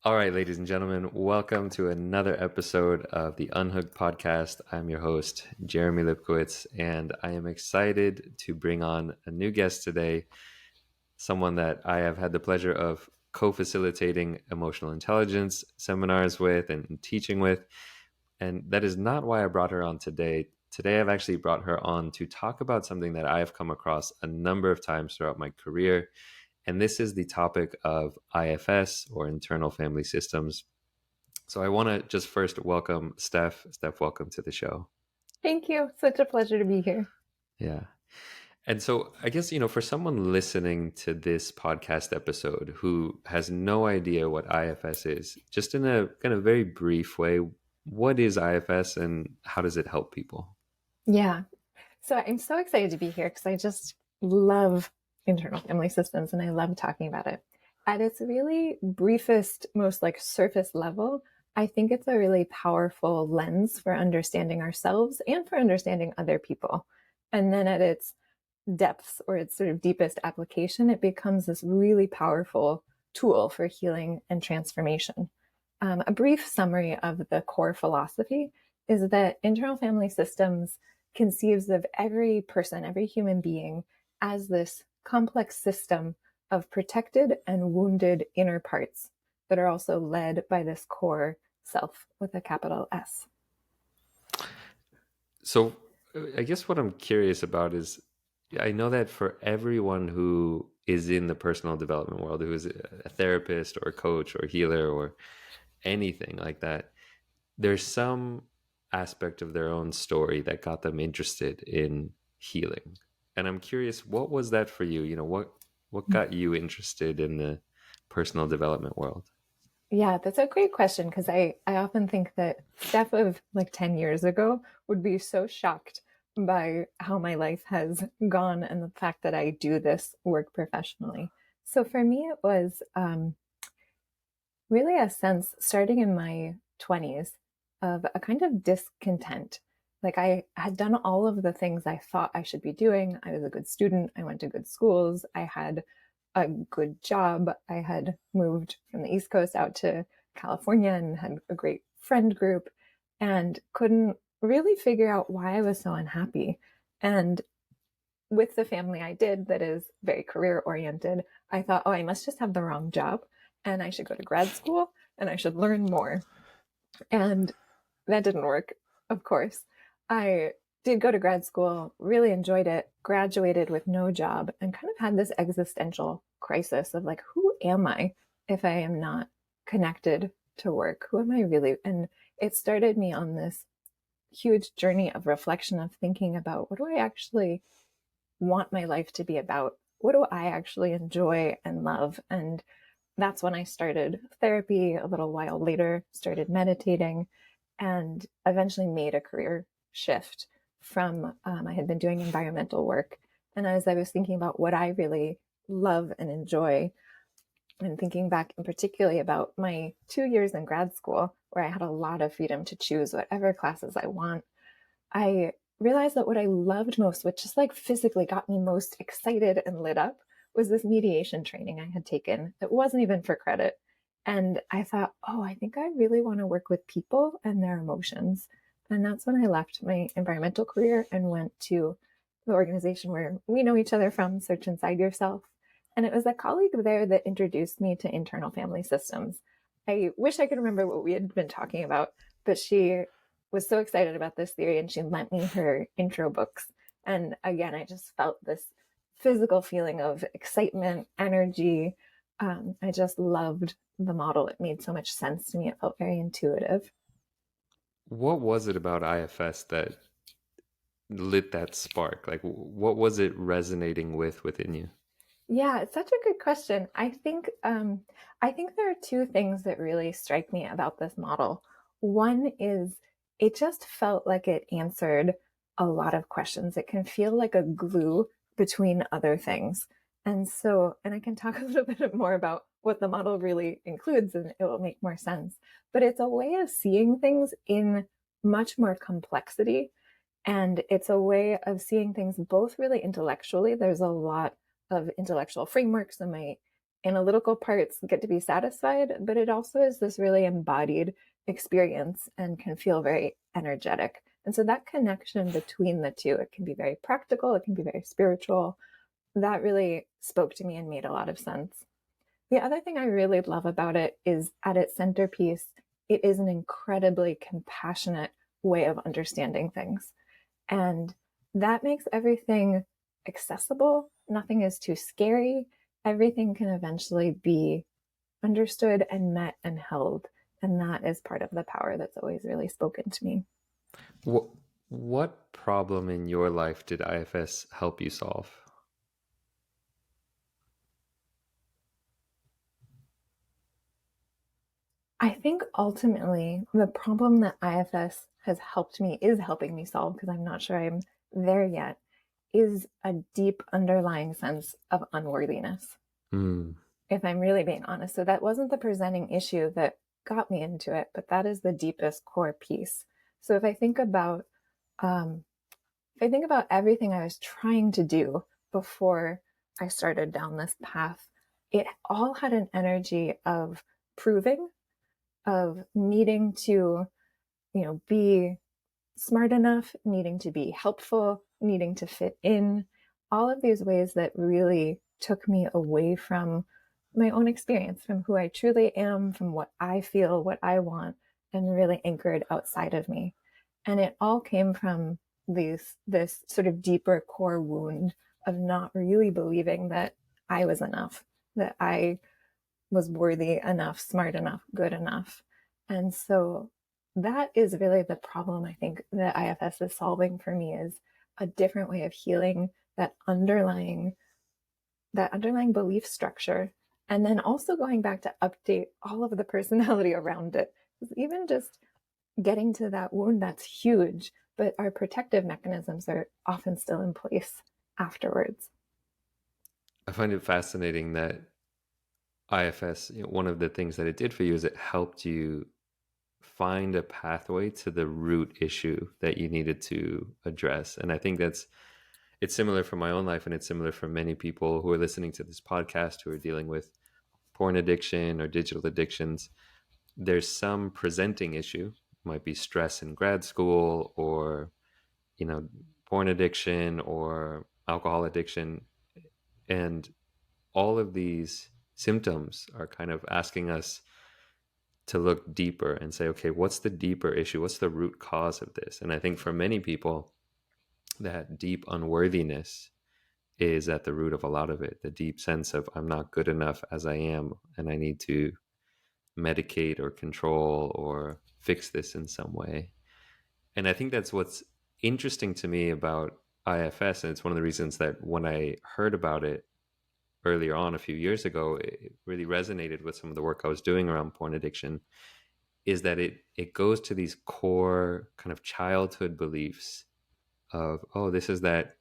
All right, ladies and gentlemen, welcome to another episode of the Unhooked podcast. I'm your host, Jeremy Lipkowitz, and I am excited to bring on a new guest today, someone that I have had the pleasure of co-facilitating emotional intelligence seminars with and teaching with. And that is not why I brought her on today. Today, I've actually brought her on to talk about something that I have come across a number of times throughout my career. And this is the topic of IFS, or internal family systems. So I want to just first welcome Steph. Steph, welcome to the show. Thank you. Such a pleasure to be here. Yeah. And so I guess, for someone listening to this podcast episode who has no idea what IFS is, just in a kind of very brief way, what is IFS and how does it help people? Yeah. So I'm so excited to be here because I just love internal family systems and I love talking about it. At its really briefest, most like surface level, I think it's a really powerful lens for understanding ourselves and for understanding other people. And then at its depths or its sort of deepest application, it becomes this really powerful tool for healing and transformation. A brief summary of the core philosophy is that internal family systems conceives of every person, every human being, as this complex system of protected and wounded inner parts that are also led by this core self with a capital S. So I guess what I'm curious about is I know that for everyone who is in the personal development world, who is a therapist or a coach or healer or anything like that, there's some aspect of their own story that got them interested in healing. And I'm curious, what was that for you? What got you interested in the personal development world? Yeah, that's a great question because I often think that Steph of like 10 years ago would be so shocked by how my life has gone and the fact that I do this work professionally. So for me, it was really a sense starting in my 20s of a kind of discontent. Like I had done all of the things I thought I should be doing. I was a good student. I went to good schools. I had a good job. I had moved from the East Coast out to California and had a great friend group and couldn't really figure out why I was so unhappy. And with the family I did that is very career oriented, I thought, oh, I must just have the wrong job and I should go to grad school and I should learn more. And that didn't work, of course. I did go to grad school, really enjoyed it, graduated with no job, and kind of had this existential crisis of like, who am I if I am not connected to work? Who am I really? And it started me on this huge journey of reflection of thinking about what do I actually want my life to be about? What do I actually enjoy and love? And that's when I started therapy a little while later, started meditating, and eventually made a career shift from, I had been doing environmental work. And as I was thinking about what I really love and enjoy, and thinking back in particularly about my 2 years in grad school, where I had a lot of freedom to choose whatever classes I want, I realized that what I loved most, what just like physically got me most excited and lit up, was this mediation training I had taken that wasn't even for credit. And I thought, oh, I think I really want to work with people and their emotions. And that's when I left my environmental career and went to the organization where we know each other from, Search Inside Yourself. And it was a colleague there that introduced me to internal family systems. I wish I could remember what we had been talking about, but she was so excited about this theory and she lent me her intro books. And again, I just felt this physical feeling of excitement, energy. I just loved the model. It made so much sense to me. It felt very intuitive. What was it about IFS that lit that spark? Like, what was it resonating with within you? Yeah, it's such a good question. I think there are two things that really strike me about this model. One is it just felt like it answered a lot of questions. It can feel like a glue between other things. And I can talk a little bit more about what the model really includes and it will make more sense. But it's a way of seeing things in much more complexity. And it's a way of seeing things both really intellectually. There's a lot of intellectual frameworks in my analytical parts get to be satisfied, but it also is this really embodied experience and can feel very energetic. And so that connection between the two, it can be very practical, it can be very spiritual. That really spoke to me and made a lot of sense. The other thing I really love about it is at its centerpiece, it is an incredibly compassionate way of understanding things. And that makes everything accessible. Nothing is too scary. Everything can eventually be understood and met and held. And that is part of the power that's always really spoken to me. What what problem in your life did IFS help you solve? I think ultimately the problem that IFS has helped me, is helping me solve, because I'm not sure I'm there yet, is a deep underlying sense of unworthiness, Mm. if I'm really being honest. So that wasn't the presenting issue that got me into it, but that is the deepest core piece. So um, if I think about everything I was trying to do before I started down this path, it all had an energy of proving, of needing to, be smart enough, needing to be helpful, needing to fit in, all of these ways that really took me away from my own experience, from who I truly am, from what I feel, what I want, and really anchored outside of me. And it all came from this sort of deeper core wound of not really believing that I was enough, that I was worthy enough, smart enough, good enough. And so that is really the problem I think that IFS is solving for me, is a different way of healing that underlying belief structure. And then also going back to update all of the personality around it. Even just getting to that wound, that's huge, but our protective mechanisms are often still in place afterwards. I find it fascinating that IFS, one of the things that it did for you is it helped you find a pathway to the root issue that you needed to address. And I think it's similar for my own life, and it's similar for many people who are listening to this podcast who are dealing with porn addiction or digital addictions. There's some presenting issue, it might be stress in grad school, or you know porn addiction or alcohol addiction, and all of these symptoms are kind of asking us to look deeper and say, okay, what's the deeper issue? What's the root cause of this? And I think for many people, that deep unworthiness is at the root of a lot of it. The deep sense of I'm not good enough as I am, and I need to medicate or control or fix this in some way. And I think that's what's interesting to me about IFS. And it's one of the reasons that when I heard about it earlier on a few years ago, it really resonated with some of the work I was doing around porn addiction, is that it goes to these core kind of childhood beliefs of, oh, this is that,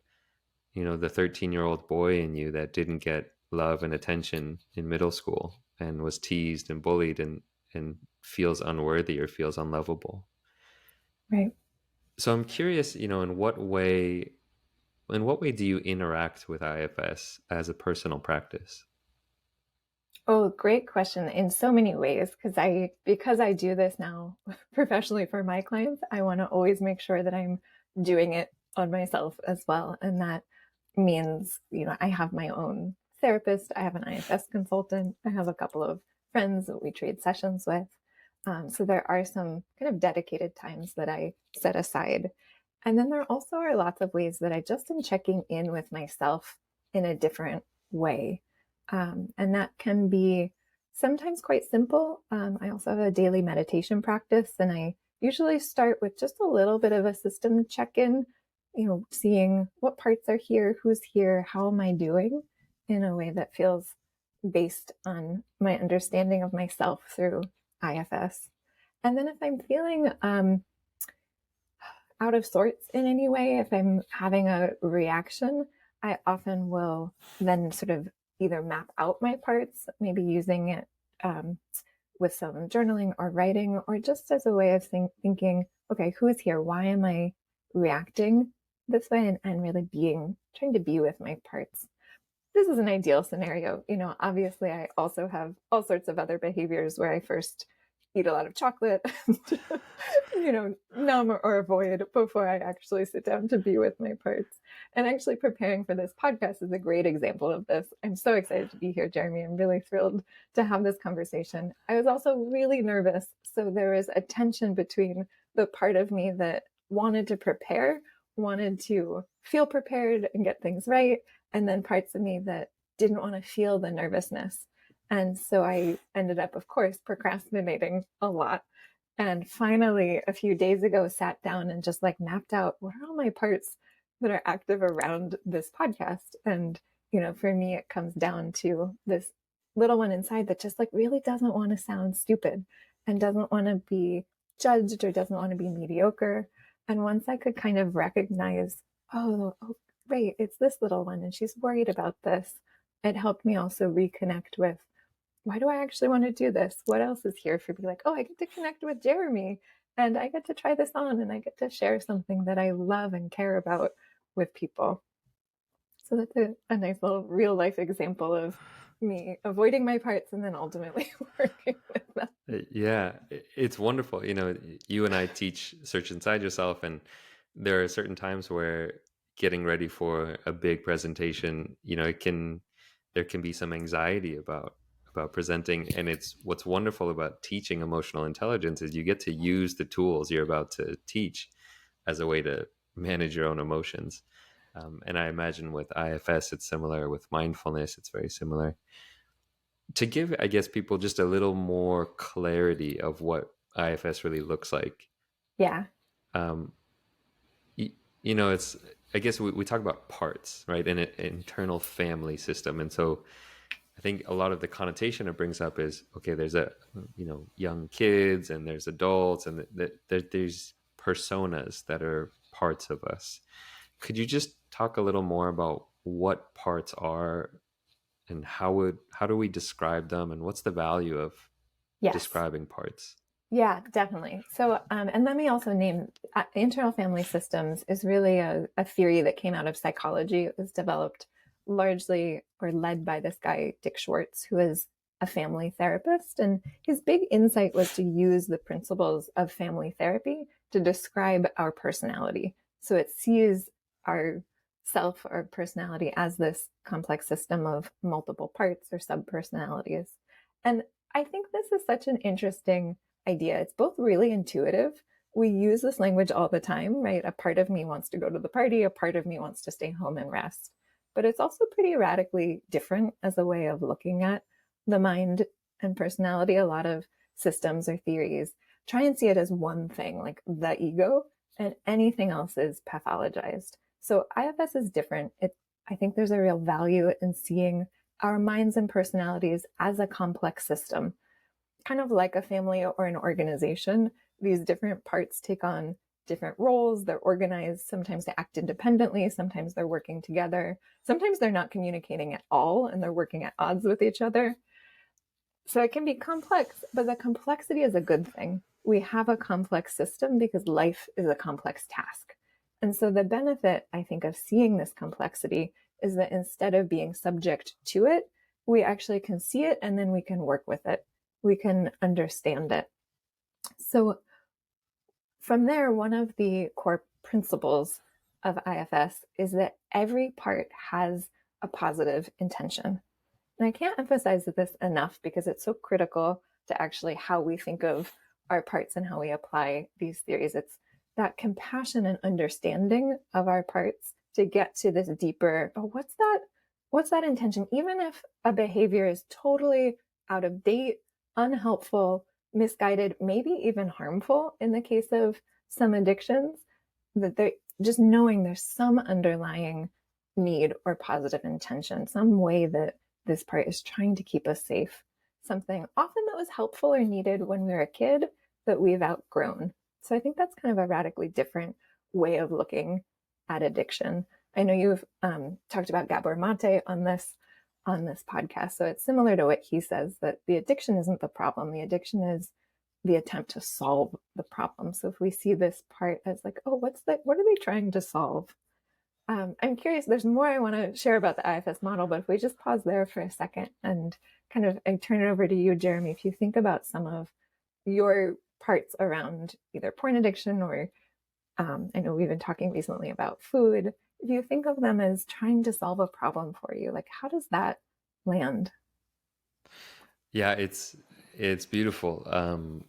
the 13-year-old boy in you that didn't get love and attention in middle school and was teased and bullied and feels unworthy or feels unlovable. Right. So I'm curious, in what way do you interact with IFS as a personal practice? Oh, great question. In so many ways, because I do this now professionally for my clients, I want to always make sure that I'm doing it on myself as well. And that means, I have my own therapist, I have an IFS consultant, I have a couple of friends that we trade sessions with. So there are some kind of dedicated times that I set aside. And then there also are lots of ways that I just am checking in with myself in a different way. And that can be sometimes quite simple. I also have a daily meditation practice, and I usually start with just a little bit of a system check in, seeing what parts are here, who's here, how am I doing, in a way that feels based on my understanding of myself through IFS. And then if I'm feeling out of sorts in any way, if I'm having a reaction, I often will then sort of either map out my parts, maybe using it with some journaling or writing, or just as a way of thinking, okay, who's here? Why am I reacting this way? And really trying to be with my parts. this is an ideal scenario. Obviously I also have all sorts of other behaviors where I first eat a lot of chocolate and, numb or avoid before I actually sit down to be with my parts. And actually preparing for this podcast is a great example of this. I'm so excited to be here, Jeremy. I'm really thrilled to have this conversation. I was also really nervous. So there was a tension between the part of me that wanted to prepare, wanted to feel prepared and get things right, and then parts of me that didn't want to feel the nervousness. And so I ended up, of course, procrastinating a lot. And finally, a few days ago, sat down and just like mapped out what are all my parts that are active around this podcast. And, for me, it comes down to this little one inside that just like really doesn't want to sound stupid and doesn't want to be judged or doesn't want to be mediocre. And once I could kind of recognize, oh, right, it's this little one and she's worried about this, it helped me also reconnect with, why do I actually want to do this? What else is here for me? Like, oh, I get to connect with Jeremy and I get to try this on and I get to share something that I love and care about with people. So that's a nice little real life example of me avoiding my parts and then ultimately working with them. Yeah, it's wonderful. You and I teach Search Inside Yourself, and there are certain times where getting ready for a big presentation, there can be some anxiety about presenting. And it's what's wonderful about teaching emotional intelligence is you get to use the tools you're about to teach as a way to manage your own emotions. And I imagine with IFS, it's similar. With mindfulness, it's very similar. To give, I guess, people just a little more clarity of what IFS really looks like. Yeah. Um, it's, I guess we talk about parts, right? In an internal family system. And so I think a lot of the connotation it brings up is, okay, there's young kids and there's adults and there's personas that are parts of us. Could you just talk a little more about what parts are and how do we describe them and what's the value of Yes. describing parts? Yeah, definitely. So, and let me also name internal family systems is really a theory that came out of psychology. It was developed largely or led by this guy, Dick Schwartz, who is a family therapist. And his big insight was to use the principles of family therapy to describe our personality. So it sees our self or personality as this complex system of multiple parts or subpersonalities. And I think this is such an interesting idea. It's both really intuitive. We use this language all the time, right? A part of me wants to go to the party, a part of me wants to stay home and rest. But it's also pretty radically different as a way of looking at the mind and personality. A lot of systems or theories try and see it as one thing, like the ego, and anything else is pathologized. So IFS is different. I think there's a real value in seeing our minds and personalities as a complex system, kind of like a family or an organization. These different parts take on different roles. They're organized sometimes to act independently. Sometimes they're working together. Sometimes they're not communicating at all and they're working at odds with each other. So it can be complex, but the complexity is a good thing. We have a complex system because life is a complex task. And so the benefit, I think, of seeing this complexity is that instead of being subject to it, we actually can see it and then we can work with it. We can understand it. So from there, one of the core principles of IFS is that every part has a positive intention. And I can't emphasize this enough because it's so critical to actually how we think of our parts and how we apply these theories. It's that compassion and understanding of our parts to get to this deeper, oh, what's that intention? Even if a behavior is totally out of date, unhelpful, misguided, maybe even harmful in the case of some addictions, that they're just knowing there's some underlying need or positive intention, some way that this part is trying to keep us safe, something often that was helpful or needed when we were a kid that we've outgrown. So I think that's kind of a radically different way of looking at addiction. I know you've talked about Gabor Mate on this podcast. So it's similar to what he says, that the addiction isn't the problem. The addiction is the attempt to solve the problem. So if we see this part as like, oh, what are they trying to solve? I'm curious, there's more I want to share about the IFS model, but if we just pause there for a second and kind of I turn it over to you, Jeremy, if you think about some of your parts around either porn addiction or I know we've been talking recently about food. If you think of them as trying to solve a problem for you, like how does that land? Yeah, it's beautiful.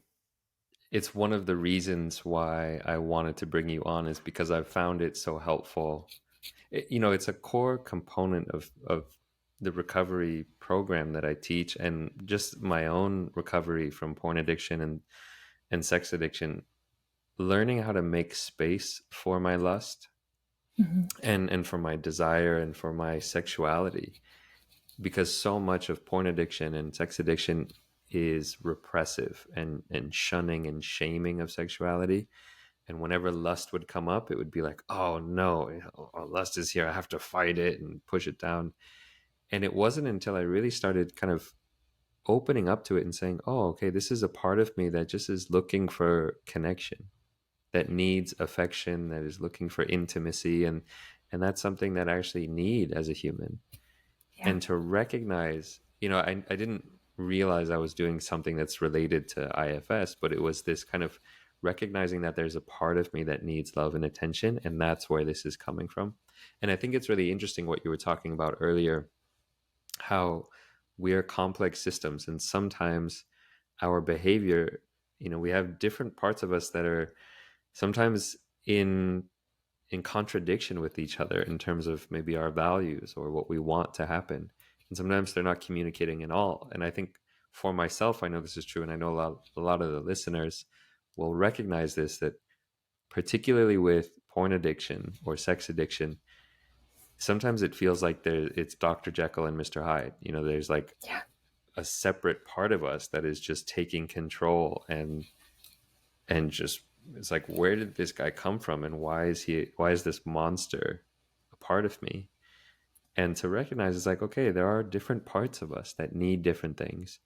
It's one of the reasons why I wanted to bring you on is because I've found it so helpful. It's a core component of the recovery program that I teach, and just my own recovery from porn addiction and sex addiction, learning how to make space for my lust Mm-hmm. and for my desire and for my sexuality, because so much of porn addiction and sex addiction is repressive and shunning and shaming of sexuality. And whenever lust would come up, it would be like, oh no, lust is here, I have to fight it and push it down. And it wasn't until I really started kind of opening up to it and saying, oh, okay, this is a part of me that just is looking for connection, that needs affection, that is looking for intimacy, and that's something that I actually need as a human. Yeah. And to recognize, I didn't realize I was doing something that's related to IFS, but it was this kind of recognizing that there's a part of me that needs love and attention, and that's where this is coming from. And I think it's really interesting what you were talking about earlier, how we're complex systems, and sometimes our behavior, we have different parts of us that are sometimes in contradiction with each other in terms of maybe our values or what we want to happen. And sometimes they're not communicating at all. And I think for myself, I know this is true, and I know a lot of the listeners will recognize this, that particularly with porn addiction or sex addiction, sometimes it feels like it's Dr. Jekyll and Mr. Hyde. There's like Yeah. a separate part of us that is just taking control, and just, it's like, where did this guy come from, and why is this monster a part of me? And to recognize, it's like, okay, there are different parts of us that need different things.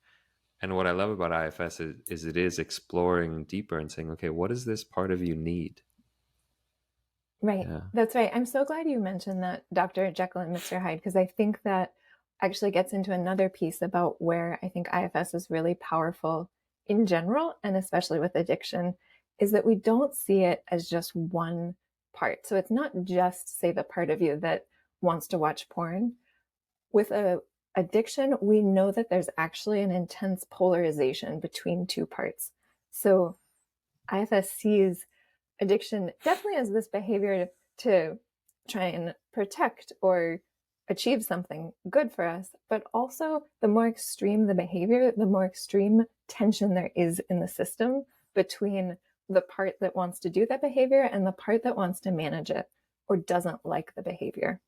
And what I love about IFS is it is exploring deeper and saying, okay, what does this part of you need? Right. Yeah. That's right. I'm so glad you mentioned that Dr. Jekyll and Mr. Hyde, because I think that actually gets into another piece about where I think IFS is really powerful in general, and especially with addiction, is that we don't see it as just one part. So it's not just, say, the part of you that wants to watch porn. With a addiction, we know that there's actually an intense polarization between two parts. So IFS sees addiction definitely as this behavior to try and protect or achieve something good for us, but also the more extreme the behavior, the more extreme tension there is in the system between the part that wants to do that behavior and the part that wants to manage it or doesn't like the behavior.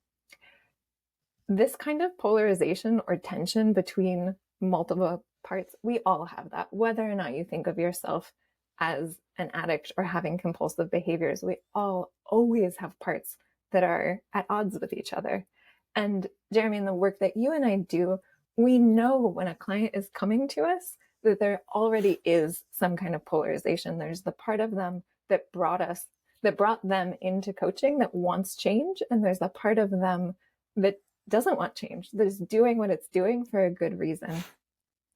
This kind of polarization or tension between multiple parts, we all have that, whether or not you think of yourself as an addict or having compulsive behaviors. We all always have parts that are at odds with each other. And Jeremy, in the work that you and I do, we know when a client is coming to us that there already is some kind of polarization. There's the part of them that brought them into coaching that wants change, and there's the part of them that doesn't want change, that is doing what it's doing for a good reason.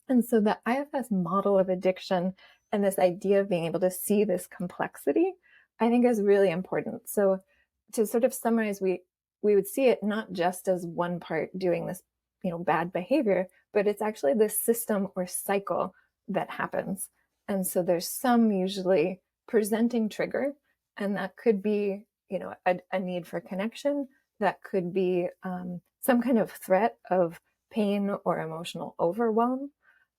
And so the IFS model of addiction and this idea of being able to see this complexity, I think is really important. So to sort of summarize, we would see it not just as one part doing this, bad behavior, but it's actually this system or cycle that happens. And so there's some usually presenting trigger, and that could be, a need for connection. That could be some kind of threat of pain or emotional overwhelm.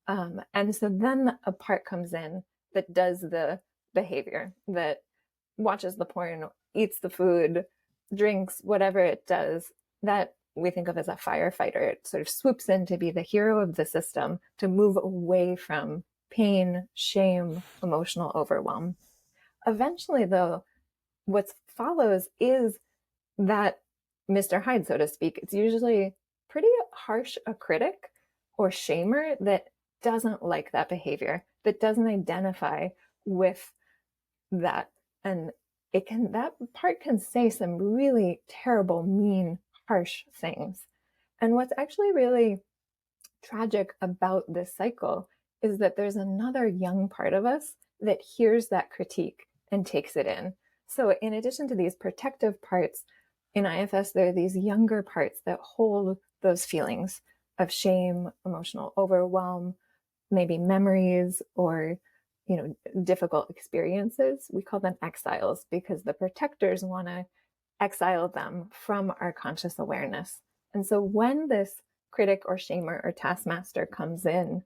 And so then a part comes in that does the behavior, that watches the porn, eats the food, drinks, whatever it does, that we think of as a firefighter. It sort of swoops in to be the hero of the system, to move away from pain, shame, emotional overwhelm. Eventually, though, what follows is that Mr. Hyde, so to speak, it's usually pretty harsh a critic or shamer that doesn't like that behavior, that doesn't identify with that. And that part can say some really terrible, mean, harsh things. And what's actually really tragic about this cycle is that there's another young part of us that hears that critique and takes it in. So, in addition to these protective parts, in IFS, there are these younger parts that hold those feelings of shame, emotional overwhelm, maybe memories or difficult experiences. We call them exiles because the protectors want to exile them from our conscious awareness. And so when this critic or shamer or taskmaster comes in,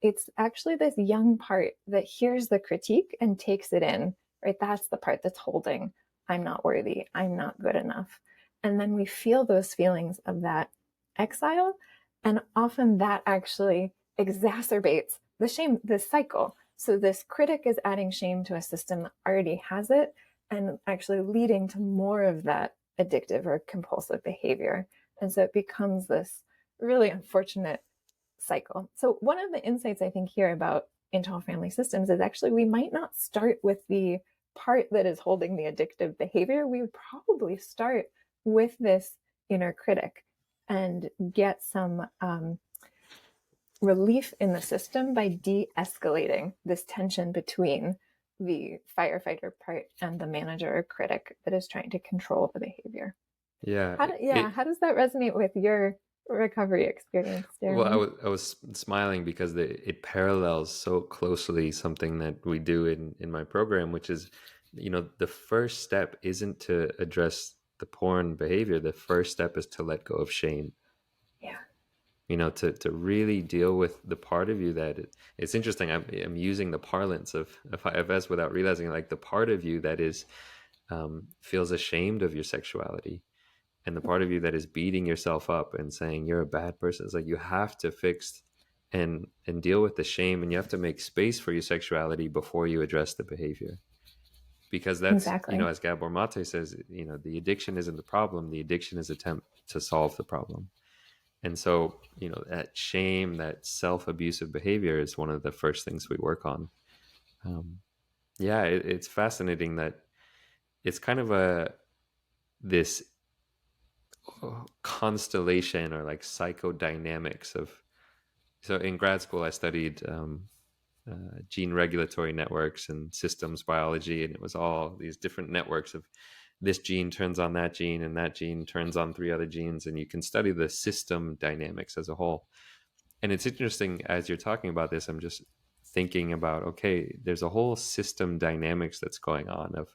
it's actually this young part that hears the critique and takes it in, right? That's the part that's holding, I'm not worthy, I'm not good enough. And then we feel those feelings of that exile. And often that actually exacerbates the shame, this cycle. So this critic is adding shame to a system that already has it and actually leading to more of that addictive or compulsive behavior. And so it becomes this really unfortunate cycle. So one of the insights I think here about internal family systems is actually we might not start with the part that is holding the addictive behavior. We would probably start with this inner critic and get some relief in the system by de-escalating this tension between the firefighter part and the manager or critic that is trying to control the behavior. Yeah, How does that resonate with your recovery experience, well, Jeremy? I was smiling because it parallels so closely something that we do in my program, which is, the first step isn't to address the porn behavior. The first step is to let go of shame. Yeah. To really deal with the part of you that it's interesting. I'm using the parlance of IFS without realizing, like, the part of you that is feels ashamed of your sexuality, and the part of you that is beating yourself up and saying you're a bad person. It's like you have to fix and deal with the shame, and you have to make space for your sexuality before you address the behavior. Because that's, Exactly. as Gabor Mate says, the addiction isn't the problem. The addiction is attempt to solve the problem. And so, that shame, that self-abusive behavior is one of the first things we work on. Yeah, it's fascinating that it's kind of this constellation or like psychodynamics of. So in grad school, I studied gene regulatory networks and systems biology, and it was all these different networks of this gene turns on that gene, and that gene turns on three other genes, and you can study the system dynamics as a whole. And it's interesting as you're talking about this, I'm just thinking about, okay, there's a whole system dynamics that's going on of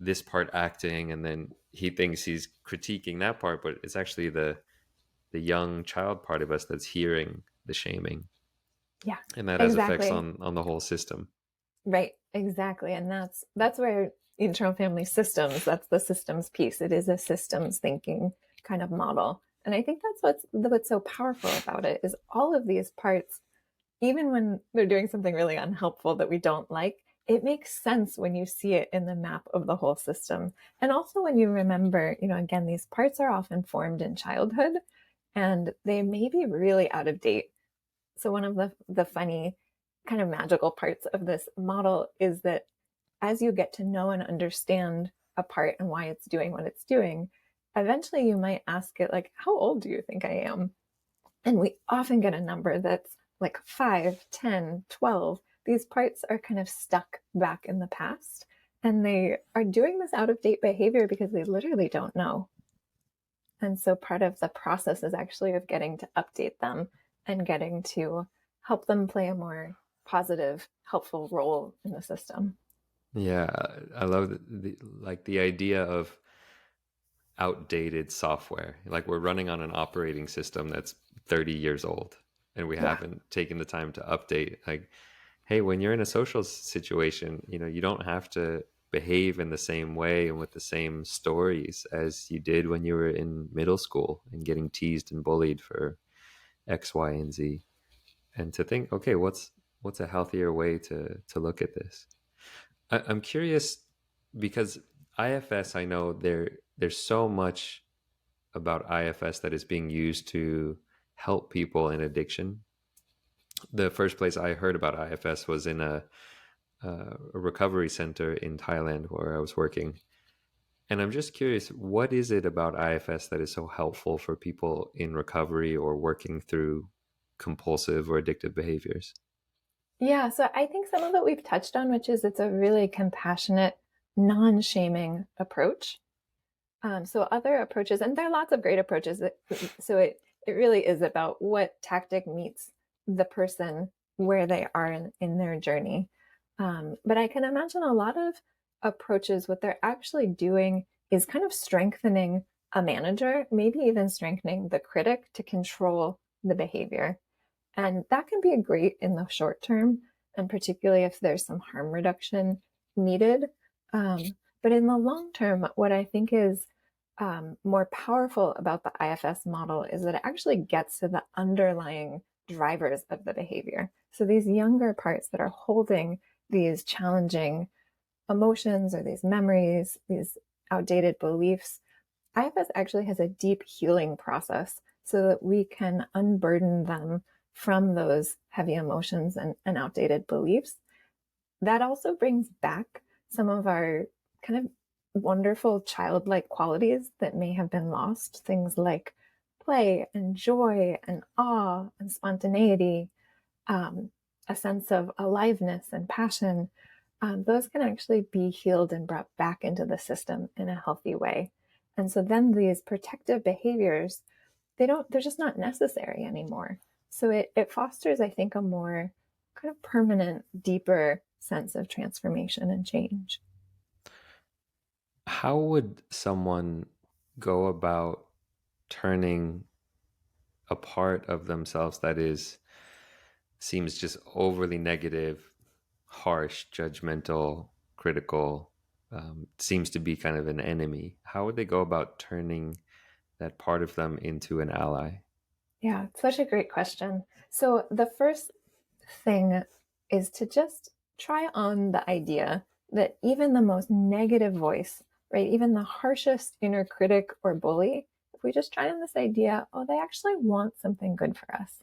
this part acting, and then he thinks he's critiquing that part, but it's actually the young child part of us that's hearing the shaming, Yeah. and that has effects Exactly. on the whole system. Right. Exactly. And that's where internal family systems, that's the systems piece. It is a systems thinking kind of model. And I think that's what's so powerful about it is all of these parts, even when they're doing something really unhelpful that we don't like, it makes sense when you see it in the map of the whole system. And also when you remember, again, these parts are often formed in childhood and they may be really out of date. So one of the funny kind of magical parts of this model is that as you get to know and understand a part and why it's doing what it's doing, eventually you might ask it like, how old do you think I am? And we often get a number that's like 5, 10, 12. These parts are kind of stuck back in the past. And they are doing this out of date behavior because they literally don't know. And so part of the process is actually of getting to update them and getting to help them play a more positive, helpful role in the system. Yeah, I love like the idea of outdated software. Like we're running on an operating system that's 30 years old, and we Yeah. haven't taken the time to update. Like, hey, when you're in a social situation, you don't have to behave in the same way and with the same stories as you did when you were in middle school and getting teased and bullied for X, Y, and Z. And to think, okay, what's a healthier way to look at this? I'm curious because IFS, I know there's so much about IFS that is being used to help people in addiction. The first place I heard about IFS was in a recovery center in Thailand where I was working. And I'm just curious, what is it about IFS that is so helpful for people in recovery or working through compulsive or addictive behaviors? Yeah, so I think some of it we've touched on, which is it's a really compassionate, non-shaming approach. So other approaches, and there are lots of great approaches. So it really is about what tactic meets the person where they are in their journey. But I can imagine a lot of approaches, what they're actually doing is kind of strengthening a manager, maybe even strengthening the critic to control the behavior. And that can be great in the short term, and particularly if there's some harm reduction needed. But in the long term, what I think is more powerful about the IFS model is that it actually gets to the underlying drivers of the behavior. So these younger parts that are holding these challenging emotions or these memories, these outdated beliefs, IFS actually has a deep healing process so that we can unburden them from those heavy emotions and outdated beliefs. That also brings back some of our kind of wonderful childlike qualities that may have been lost, things like play and joy and awe and spontaneity, um, a sense of aliveness and passion. Those can actually be healed and brought back into the system in a healthy way. And so then these protective behaviors, they're just not necessary anymore. So it fosters, I think, a more kind of permanent, deeper sense of transformation and change. How would someone go about turning a part of themselves that is seems just overly negative, harsh, judgmental, critical, seems to be kind of an enemy? How would they go about turning that part of them into an ally? Yeah, it's such a great question. So the first thing is to just try on the idea that even the most negative voice, right, even the harshest inner critic or bully, if we just try on this idea, oh, they actually want something good for us.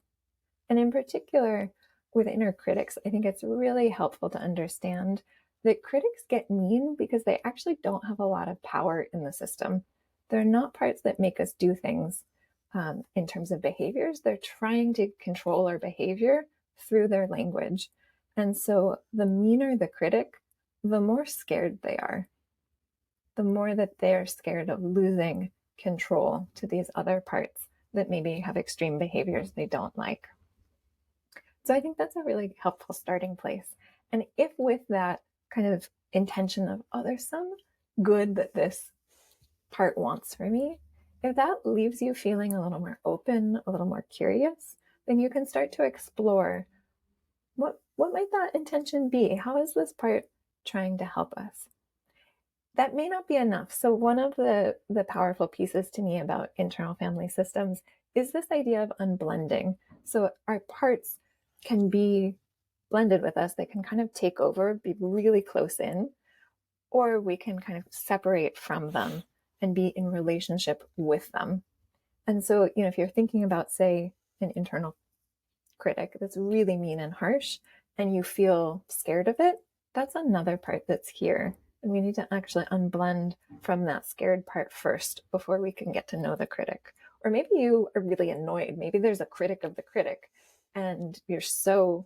And in particular, with inner critics, I think it's really helpful to understand that critics get mean because they actually don't have a lot of power in the system. They're not parts that make us do things in terms of behaviors. They're trying to control our behavior through their language. And so the meaner the critic, the more scared they are, the more that they're scared of losing control to these other parts that maybe have extreme behaviors they don't like. So I think that's a really helpful starting place. And if with that kind of intention of, oh, there's some good that this part wants for me, if that leaves you feeling a little more open, a little more curious, then you can start to explore what might that intention be? How is this part trying to help us? That may not be enough. So one of the powerful pieces to me about internal family systems is this idea of unblending. So our parts can be blended with us. They can kind of take over, be really close in, or we can kind of separate from them and be in relationship with them. And so, if you're thinking about, say, an internal critic that's really mean and harsh, and you feel scared of it, that's another part that's here. And we need to actually unblend from that scared part first before we can get to know the critic. Or maybe you are really annoyed. Maybe there's a critic of the critic, and you're so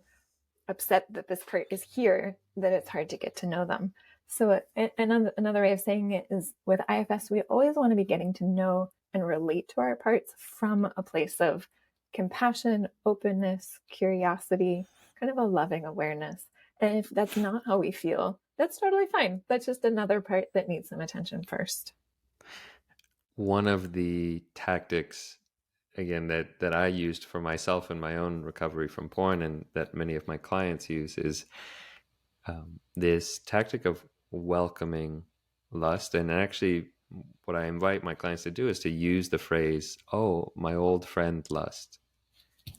upset that this part is here that it's hard to get to know them. So another way of saying it is with IFS, we always want to be getting to know and relate to our parts from a place of compassion, openness, curiosity, kind of a loving awareness. And if that's not how we feel, that's totally fine. That's just another part that needs some attention first. One of the tactics, again, that I used for myself in my own recovery from porn, and that many of my clients use, is this tactic of welcoming lust. And actually, what I invite my clients to do is to use the phrase, "Oh, my old friend lust."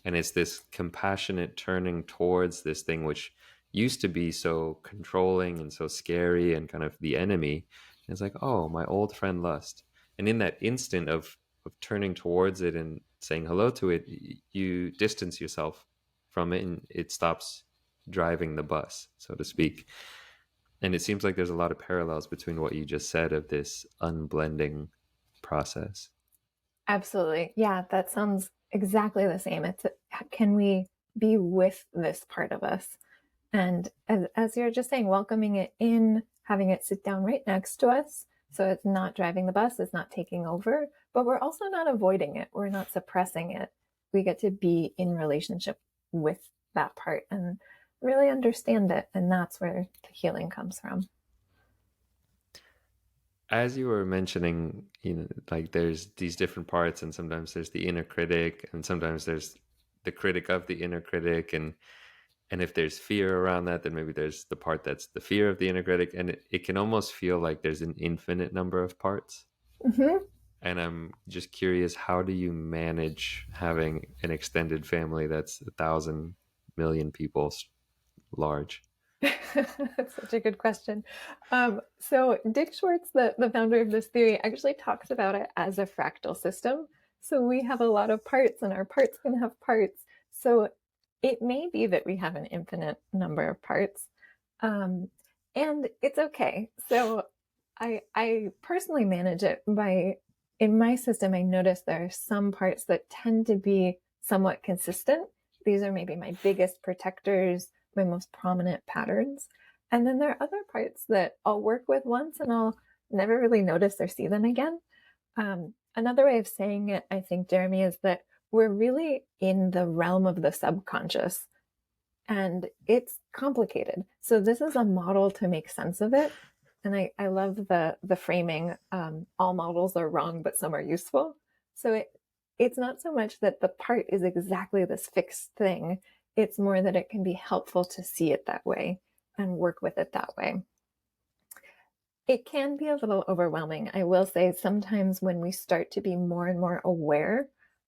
And it's this compassionate turning towards this thing which used to be so controlling and so scary and kind of the enemy. And it's like, "Oh, my old friend lust." And in that instant of turning towards it and saying hello to it, you distance yourself from it, and it stops driving the bus, so to speak. And it seems like there's a lot of parallels between what you just said of this unblending process. Absolutely. Yeah, that sounds exactly the same. Can we be with this part of us? And as you're just saying, welcoming it in, having it sit down right next to us. So it's not driving the bus, it's not taking over, but we're also not avoiding it. We're not suppressing it. We get to be in relationship with that part and really understand it. And that's where the healing comes from. As you were mentioning, like there's these different parts, and sometimes there's the inner critic, and sometimes there's the critic of the inner critic, and if there's fear around that, then maybe there's the part that's the fear of the inner critic, and it can almost feel like there's an infinite number of parts. Mm-hmm. And I'm just curious, how do you manage having an extended family that's 1,000 million people large? That's such a good question. So Dick Schwartz, the founder of this theory, actually talks about it as a fractal system. So we have a lot of parts, and our parts can have parts. So it may be that we have an infinite number of parts, um, and it's okay. So I personally manage it by, in my system, I notice there are some parts that tend to be somewhat consistent. These are maybe my biggest protectors, my most prominent patterns. And then there are other parts that I'll work with once and I'll never really notice or see them again. Another way of saying it, I think, Jeremy, is that we're really in the realm of the subconscious and it's complicated. So this is a model to make sense of it. And I love the framing. All models are wrong, but some are useful. So it's not so much that the part is exactly this fixed thing. It's more that it can be helpful to see it that way and work with it that way. It can be a little overwhelming. I will say sometimes when we start to be more and more aware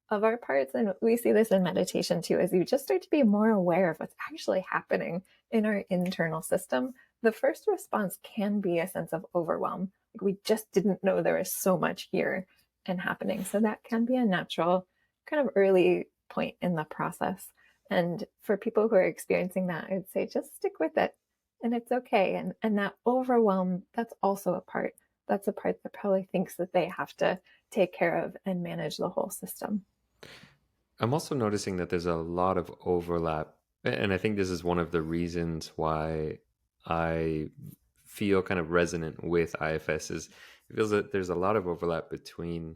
of our parts, and we see this in meditation too, as you just start to be more aware of what's actually happening in our internal system, the first response can be a sense of overwhelm. Like we just didn't know there was so much here and happening. So that can be a natural kind of early point in the process. And for people who are experiencing that, I'd say just stick with it and it's okay. And that overwhelm, that's also a part. That's a part that probably thinks that they have to take care of and manage the whole system. I'm also noticing that there's a lot of overlap. And I think this is one of the reasons why I feel kind of resonant with IFS is it feels that there's a lot of overlap between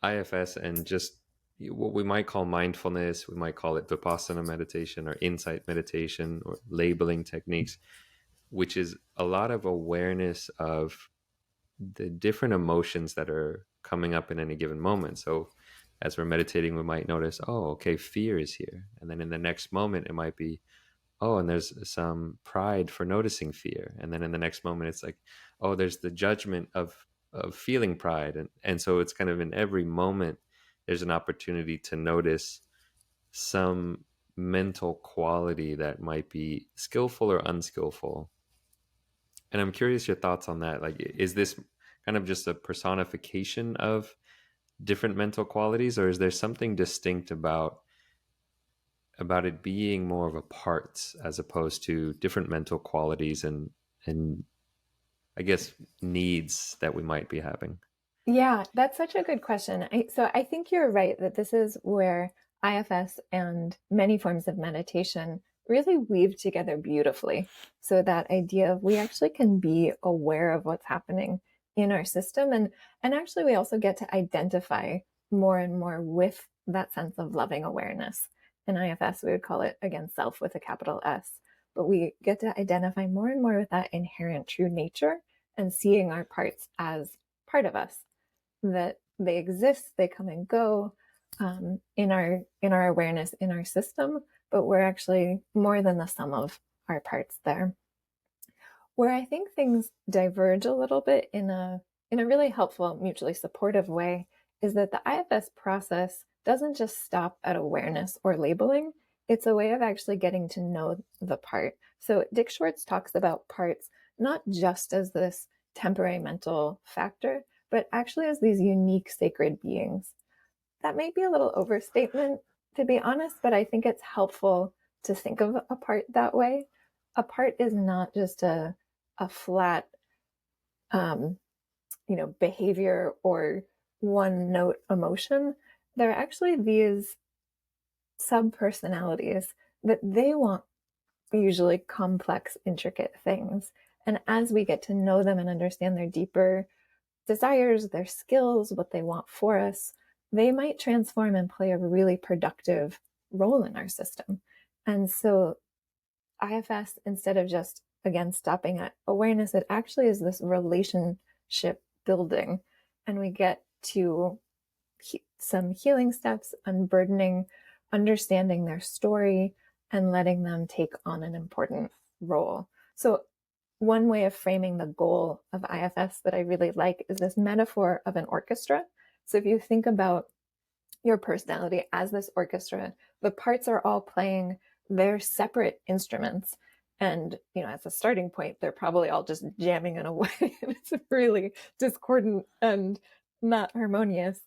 IFS and just what we might call mindfulness. We might call it Vipassana meditation or insight meditation or labeling techniques, which is a lot of awareness of the different emotions that are coming up in any given moment. So as we're meditating, we might notice, oh, okay, fear is here. And then in the next moment, it might be, oh, and there's some pride for noticing fear. And then in the next moment, it's like, oh, there's the judgment of feeling pride. And so it's kind of in every moment, there's an opportunity to notice some mental quality that might be skillful or unskillful. And I'm curious your thoughts on that. Like, is this kind of just a personification of different mental qualities, or is there something distinct about it being more of a parts as opposed to different mental qualities and I guess needs that we might be having? Yeah, that's such a good question. So I think you're right that this is where IFS and many forms of meditation really weave together beautifully. So that idea of we actually can be aware of what's happening in our system and actually we also get to identify more and more with that sense of loving awareness. In IFS, we would call it again self with a capital S, but we get to identify more and more with that inherent true nature and seeing our parts as part of us, that they exist, they come and go in our awareness, in our system, but we're actually more than the sum of our parts there. Where I think things diverge a little bit in a really helpful, mutually supportive way is that the IFS process doesn't just stop at awareness or labeling. It's a way of actually getting to know the part. So Dick Schwartz talks about parts not just as this temporary mental factor, but actually as these unique sacred beings. That may be a little overstatement, to be honest, but I think it's helpful to think of a part that way. a part is not just a flat um, behavior or one note emotion. They're actually these sub personalities that they want usually complex, intricate things. And as we get to know them and understand their deeper desires, their skills, what they want for us, they might transform and play a really productive role in our system. And so IFS, instead of just, again, stopping at awareness, it actually is this relationship building. And we get to some healing steps, unburdening, understanding their story, and letting them take on an important role. So, one way of framing the goal of IFS that I really like is this metaphor of an orchestra. So, if you think about your personality as this orchestra, the parts are all playing their separate instruments. And, as a starting point, they're probably all just jamming in a way. And it's really discordant and not harmonious.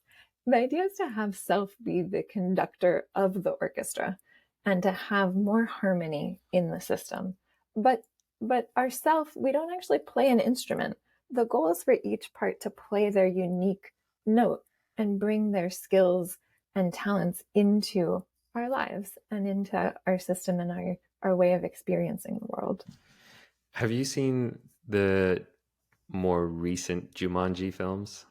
The idea is to have self be the conductor of the orchestra and to have more harmony in the system. But ourself, we don't actually play an instrument. The goal is for each part to play their unique note and bring their skills and talents into our lives and into our system and our way of experiencing the world. Have you seen the more recent Jumanji films?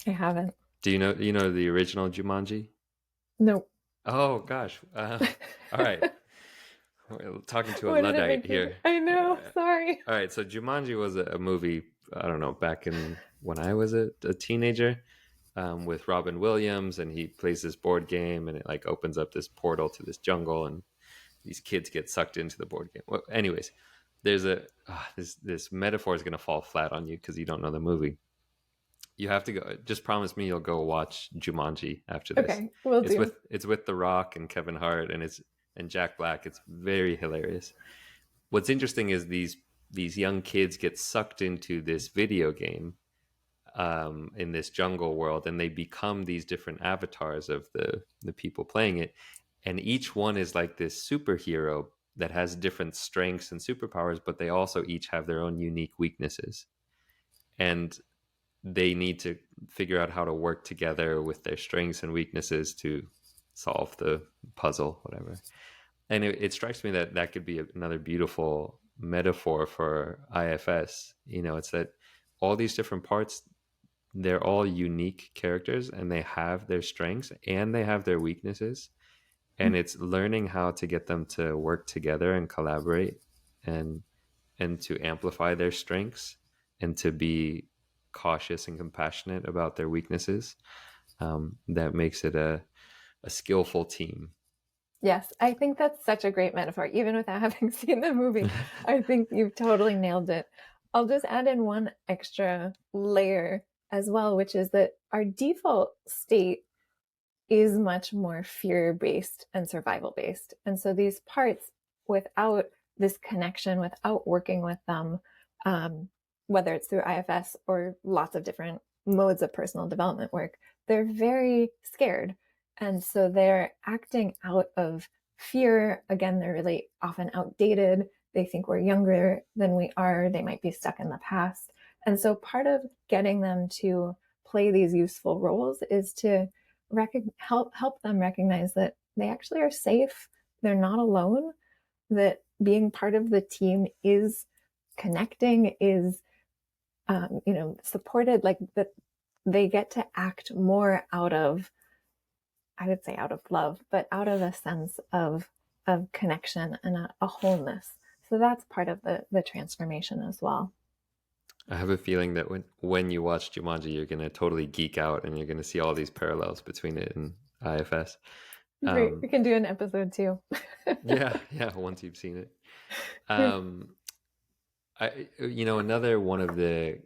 I haven't. Do you know the original Jumanji? Nope. Oh gosh. All right. We're talking to a What did it Luddite make you? here. I know. Uh, Sorry. all right. So Jumanji was a movie, I don't know, back in when I was a teenager, with Robin Williams, and he plays this board game, and it like opens up this portal to this jungle, and these kids get sucked into the board game. Well, anyways, there's this metaphor is gonna fall flat on you because you don't know the movie. You have to go. Just promise me you'll go watch Jumanji after this. Okay, we'll do. It's with The Rock and Kevin Hart, and Jack Black. It's very hilarious. What's interesting is these young kids get sucked into this video game, in this jungle world, and they become these different avatars of the people playing it, and each one is like this superhero that has different strengths and superpowers, but they also each have their own unique weaknesses, and they need to figure out how to work together with their strengths and weaknesses to solve the puzzle, whatever. And it strikes me that that could be another beautiful metaphor for IFS. It's that all these different parts, they're all unique characters, and they have their strengths and they have their weaknesses, and it's learning how to get them to work together and collaborate, and to amplify their strengths, and to be cautious and compassionate about their weaknesses, that makes it a skillful team. Yes, I think that's such a great metaphor. Even without having seen the movie, I think you've totally nailed it. I'll just add in one extra layer as well, which is that our default state is much more fear based and survival based. And so these parts, without this connection, without working with them, whether it's through IFS or lots of different modes of personal development work, they're very scared. And so they're acting out of fear. Again, they're really often outdated. They think we're younger than we are. They might be stuck in the past. And so part of getting them to play these useful roles is to help them recognize that they actually are safe. They're not alone. That being part of the team is connecting, is supported. Like that, they get to act more out of, I would say, out of love, but out of a sense of connection and a wholeness. So that's part of the transformation as well. I have a feeling that when you watch Jumanji, you're going to totally geek out, and you're going to see all these parallels between it and IFS. Great. Um, We can do an episode too. yeah, yeah. Once you've seen it, um, another one of the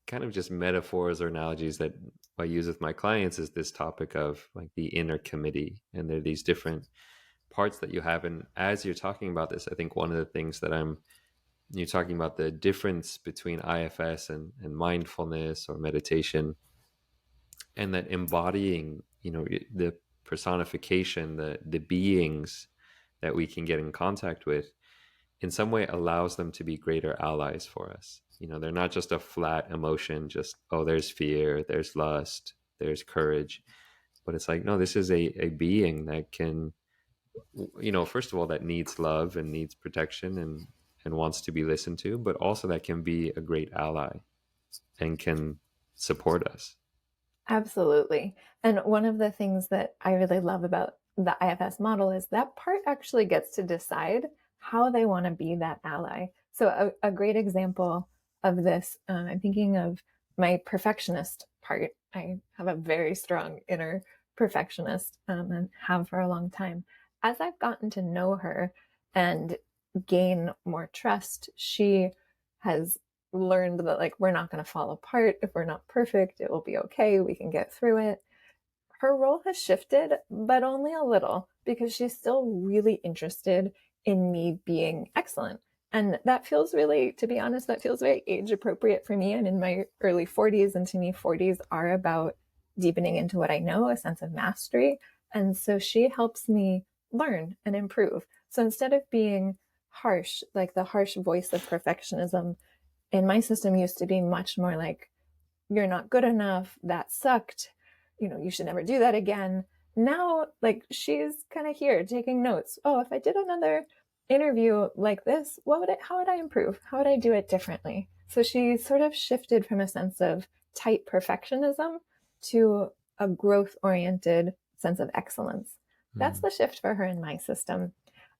kind of just metaphors or analogies that I use with my clients is this topic of like the inner committee, and there are these different parts that you have. And as you're talking about this, I think one of the things that you're talking about the difference between IFS and mindfulness or meditation, and that embodying, the personification, the beings that we can get in contact with, in some way allows them to be greater allies for us. They're not just a flat emotion, just, oh, there's fear, there's lust, there's courage. But it's like, no, this is a being that can, first of all, that needs love and needs protection and wants to be listened to, but also that can be a great ally and can support us. Absolutely. And one of the things that I really love about the IFS model is that part actually gets to decide how they want to be that ally. So, a great example of this, I'm thinking of my perfectionist part. I have a very strong inner perfectionist and have for a long time. As I've gotten to know her and gain more trust, she has learned that like we're not going to fall apart. If we're not perfect, it will be okay. We can get through it. Her role has shifted, but only a little, because she's still really interested in me being excellent. And that feels really, to be honest, that feels very age appropriate for me. I'm in my early 40s, and to me, 40s are about deepening into what I know, a sense of mastery. And so she helps me learn and improve. So instead of being harsh, like the harsh voice of perfectionism in my system used to be much more like, you're not good enough, that sucked, you should never do that again. Now, like, she's kind of here taking notes. Oh, if I did another interview like this, how would I improve? How would I do it differently? So she sort of shifted from a sense of tight perfectionism to a growth oriented sense of excellence. That's Mm. the shift for her in my system.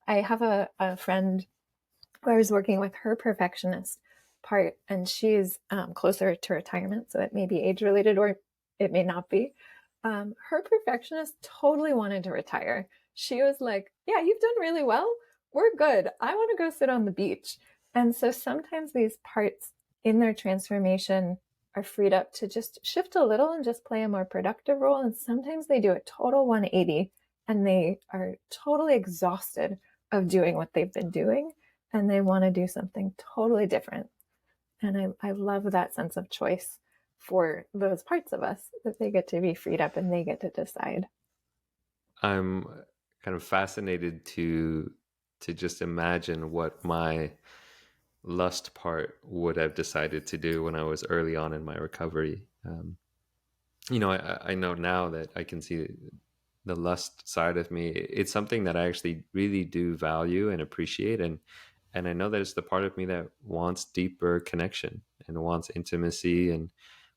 I have a friend who I was working with, her perfectionist part, and she's closer to retirement, so it may be age related or it may not be. Her perfectionist totally wanted to retire. She was like, yeah, you've done really well. We're good. I want to go sit on the beach. And so sometimes these parts in their transformation are freed up to just shift a little and just play a more productive role. And sometimes they do a total 180 and they are totally exhausted of doing what they've been doing and they want to do something totally different. And I love that sense of choice for those parts of us, that they get to be freed up and they get to decide. I'm kind of fascinated to just imagine what my lust part would have decided to do when I was early on in my recovery. I know now that I can see the lust side of me. It's something that I actually really do value and appreciate, and I know that it's the part of me that wants deeper connection and wants intimacy and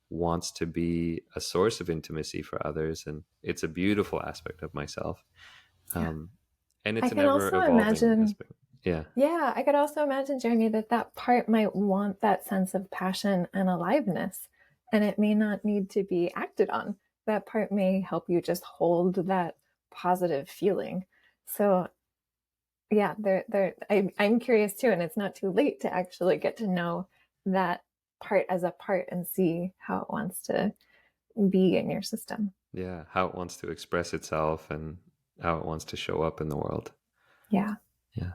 wants to be a source of intimacy for others, and it's a beautiful aspect of myself. Yeah. um, and I it's an can ever also evolving imagine, aspect. Yeah. yeah, I could also imagine, Jeremy, that that part might want that sense of passion and aliveness, and it may not need to be acted on. That part may help you just hold that positive feeling. So yeah, I'm curious too, and it's not too late to actually get to know that part as a part and see how it wants to be in your system. Yeah, how it wants to express itself and how it wants to show up in the world. Yeah. Yeah.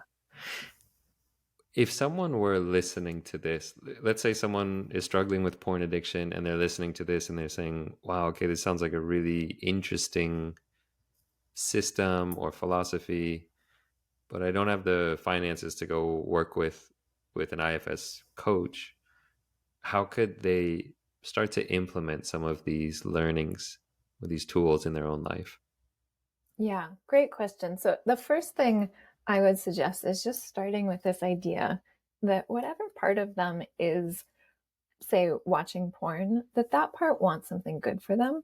If someone were listening to this, let's say someone is struggling with porn addiction and they're listening to this and they're saying, wow, okay, this sounds like a really interesting system or philosophy, but I don't have the finances to go work with an IFS coach. How could they start to implement some of these learnings with these tools in their own life? Yeah, great question. So, the first thing I would suggest is just starting with this idea that whatever part of them is, say, watching porn, that that part wants something good for them.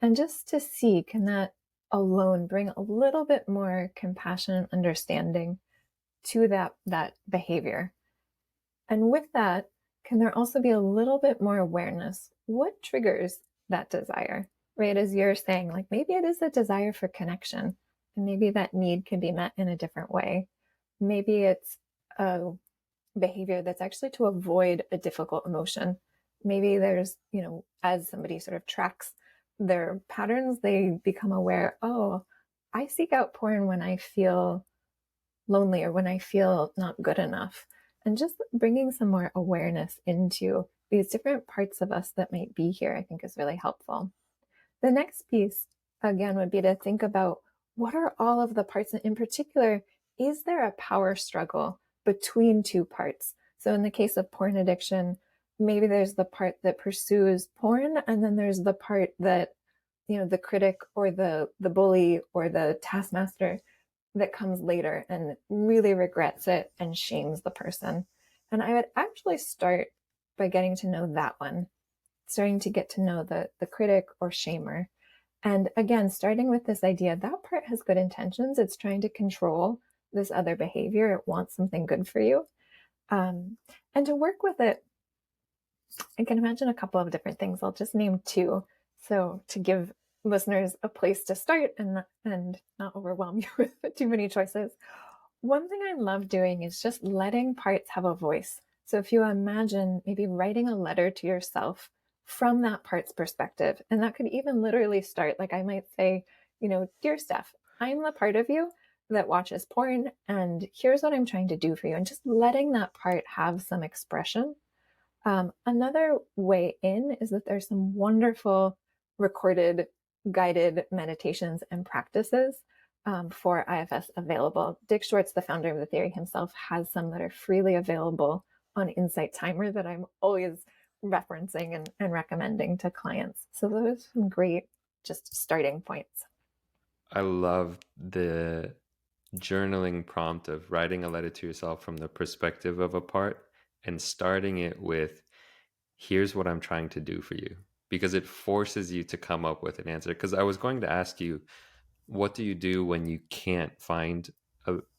And just to see, can that alone bring a little bit more compassion and understanding to that behavior? And with that, can there also be a little bit more awareness? What triggers that desire? Right? As you're saying, like maybe it is a desire for connection, and maybe that need can be met in a different way. Maybe it's a behavior that's actually to avoid a difficult emotion. Maybe there's, as somebody sort of tracks their patterns, they become aware, oh, I seek out porn when I feel lonely or when I feel not good enough. And just bringing some more awareness into these different parts of us that might be here, I think is really helpful. The next piece, again, would be to think about what are all of the parts, in particular, is there a power struggle between two parts. So in the case of porn addiction, maybe there's the part that pursues porn, and then there's the part that, the critic or the bully or the taskmaster that comes later and really regrets it and shames the person. And I would actually start by getting to know that one, starting to get to know the critic or shamer. And again, starting with this idea that part has good intentions. It's trying to control this other behavior. It wants something good for you. And to work with it, I can imagine a couple of different things. I'll just name two. So to give listeners a place to start and not overwhelm you with too many choices. One thing I love doing is just letting parts have a voice. So if you imagine maybe writing a letter to yourself from that part's perspective, and that could even literally start, like I might say, dear Steph, I'm the part of you that watches porn, and here's what I'm trying to do for you. And just letting that part have some expression. Another way in is that there's some wonderful recorded guided meditations and practices for IFS available. Dick Schwartz, the founder of the theory himself, has some that are freely available on Insight Timer that I'm always referencing and recommending to clients. So those are some great just starting points. I love the journaling prompt of writing a letter to yourself from the perspective of a part and starting it with, here's what I'm trying to do for you, because it forces you to come up with an answer. Because I was going to ask you, what do you do when you can't find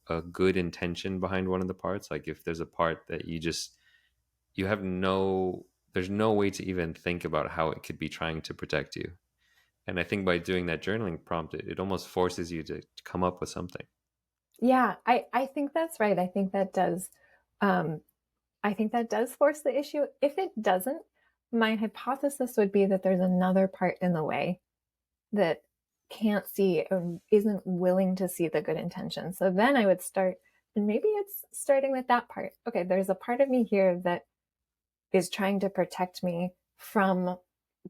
a good intention behind one of the parts? Like if there's a part that you have there's no way to even think about how it could be trying to protect you. And I think by doing that journaling prompt, it almost forces you to come up with something. Yeah, I think that's right. Um, I think that does force the issue. If it doesn't, my hypothesis would be that there's another part in the way that can't see or isn't willing to see the good intention. So then I would start, and maybe it's starting with that part. Okay, there's a part of me here that is trying to protect me from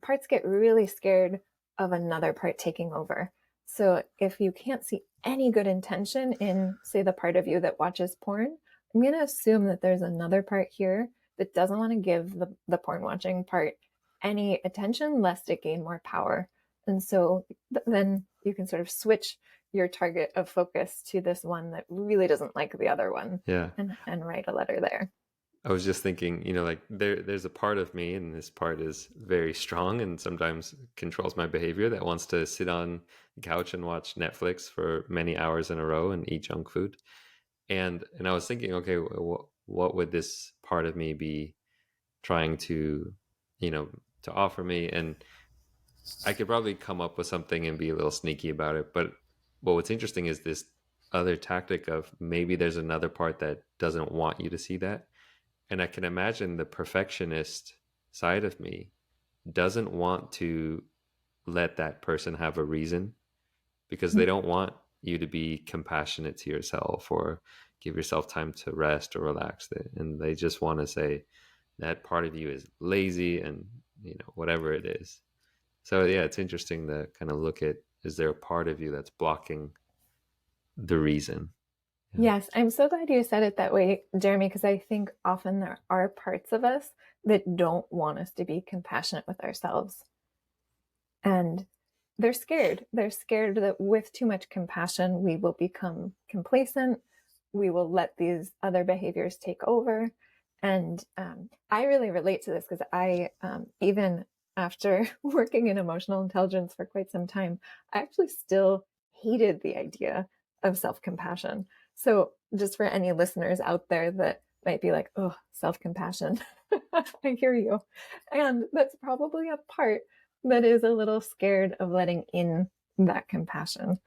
parts get really scared of another part taking over. So if you can't see any good intention in, say, the part of you that watches porn, I'm going to assume that there's another part here that doesn't want to give the porn watching part any attention lest it gain more power. And so then you can sort of switch your target of focus to this one that really doesn't like the other one, Yeah. and write a letter there. I was just thinking, like there's a part of me, and this part is very strong and sometimes controls my behavior, that wants to sit on the couch and watch Netflix for many hours in a row and eat junk food. And I was thinking, okay, what would this part of me be trying to, you know, to offer me? And I could probably come up with something and be a little sneaky about it. But what's interesting is this other tactic of maybe there's another part that doesn't want you to see that. And I can imagine the perfectionist side of me doesn't want to let that person have a reason, because they don't want you to be compassionate to yourself or give yourself time to rest or relax. And they just want to say that part of you is lazy and, whatever it is. So yeah, it's interesting to kind of look at, is there a part of you that's blocking the reason? Yeah. Yes, I'm so glad you said it that way, Jeremy, because I think often there are parts of us that don't want us to be compassionate with ourselves. And they're scared. They're scared that with too much compassion, we will become complacent. We will let these other behaviors take over. And I really relate to this because even after working in emotional intelligence for quite some time, I actually still hated the idea of self compassion. So, just for any listeners out there that might be like, oh, self compassion, I hear you. And that's probably a part that is a little scared of letting in that compassion.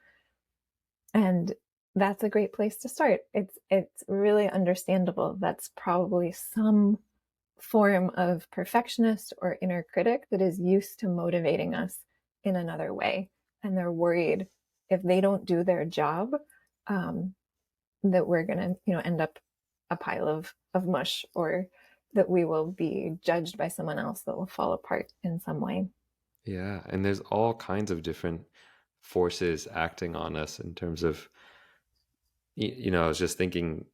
And that's a great place to start. It's really understandable. That's probably some form of perfectionist or inner critic that is used to motivating us in another way. And they're worried if they don't do their job, that we're going to, end up a pile of mush, or that we will be judged by someone else that will fall apart in some way. Yeah. And there's all kinds of different forces acting on us in terms of, I was just thinking,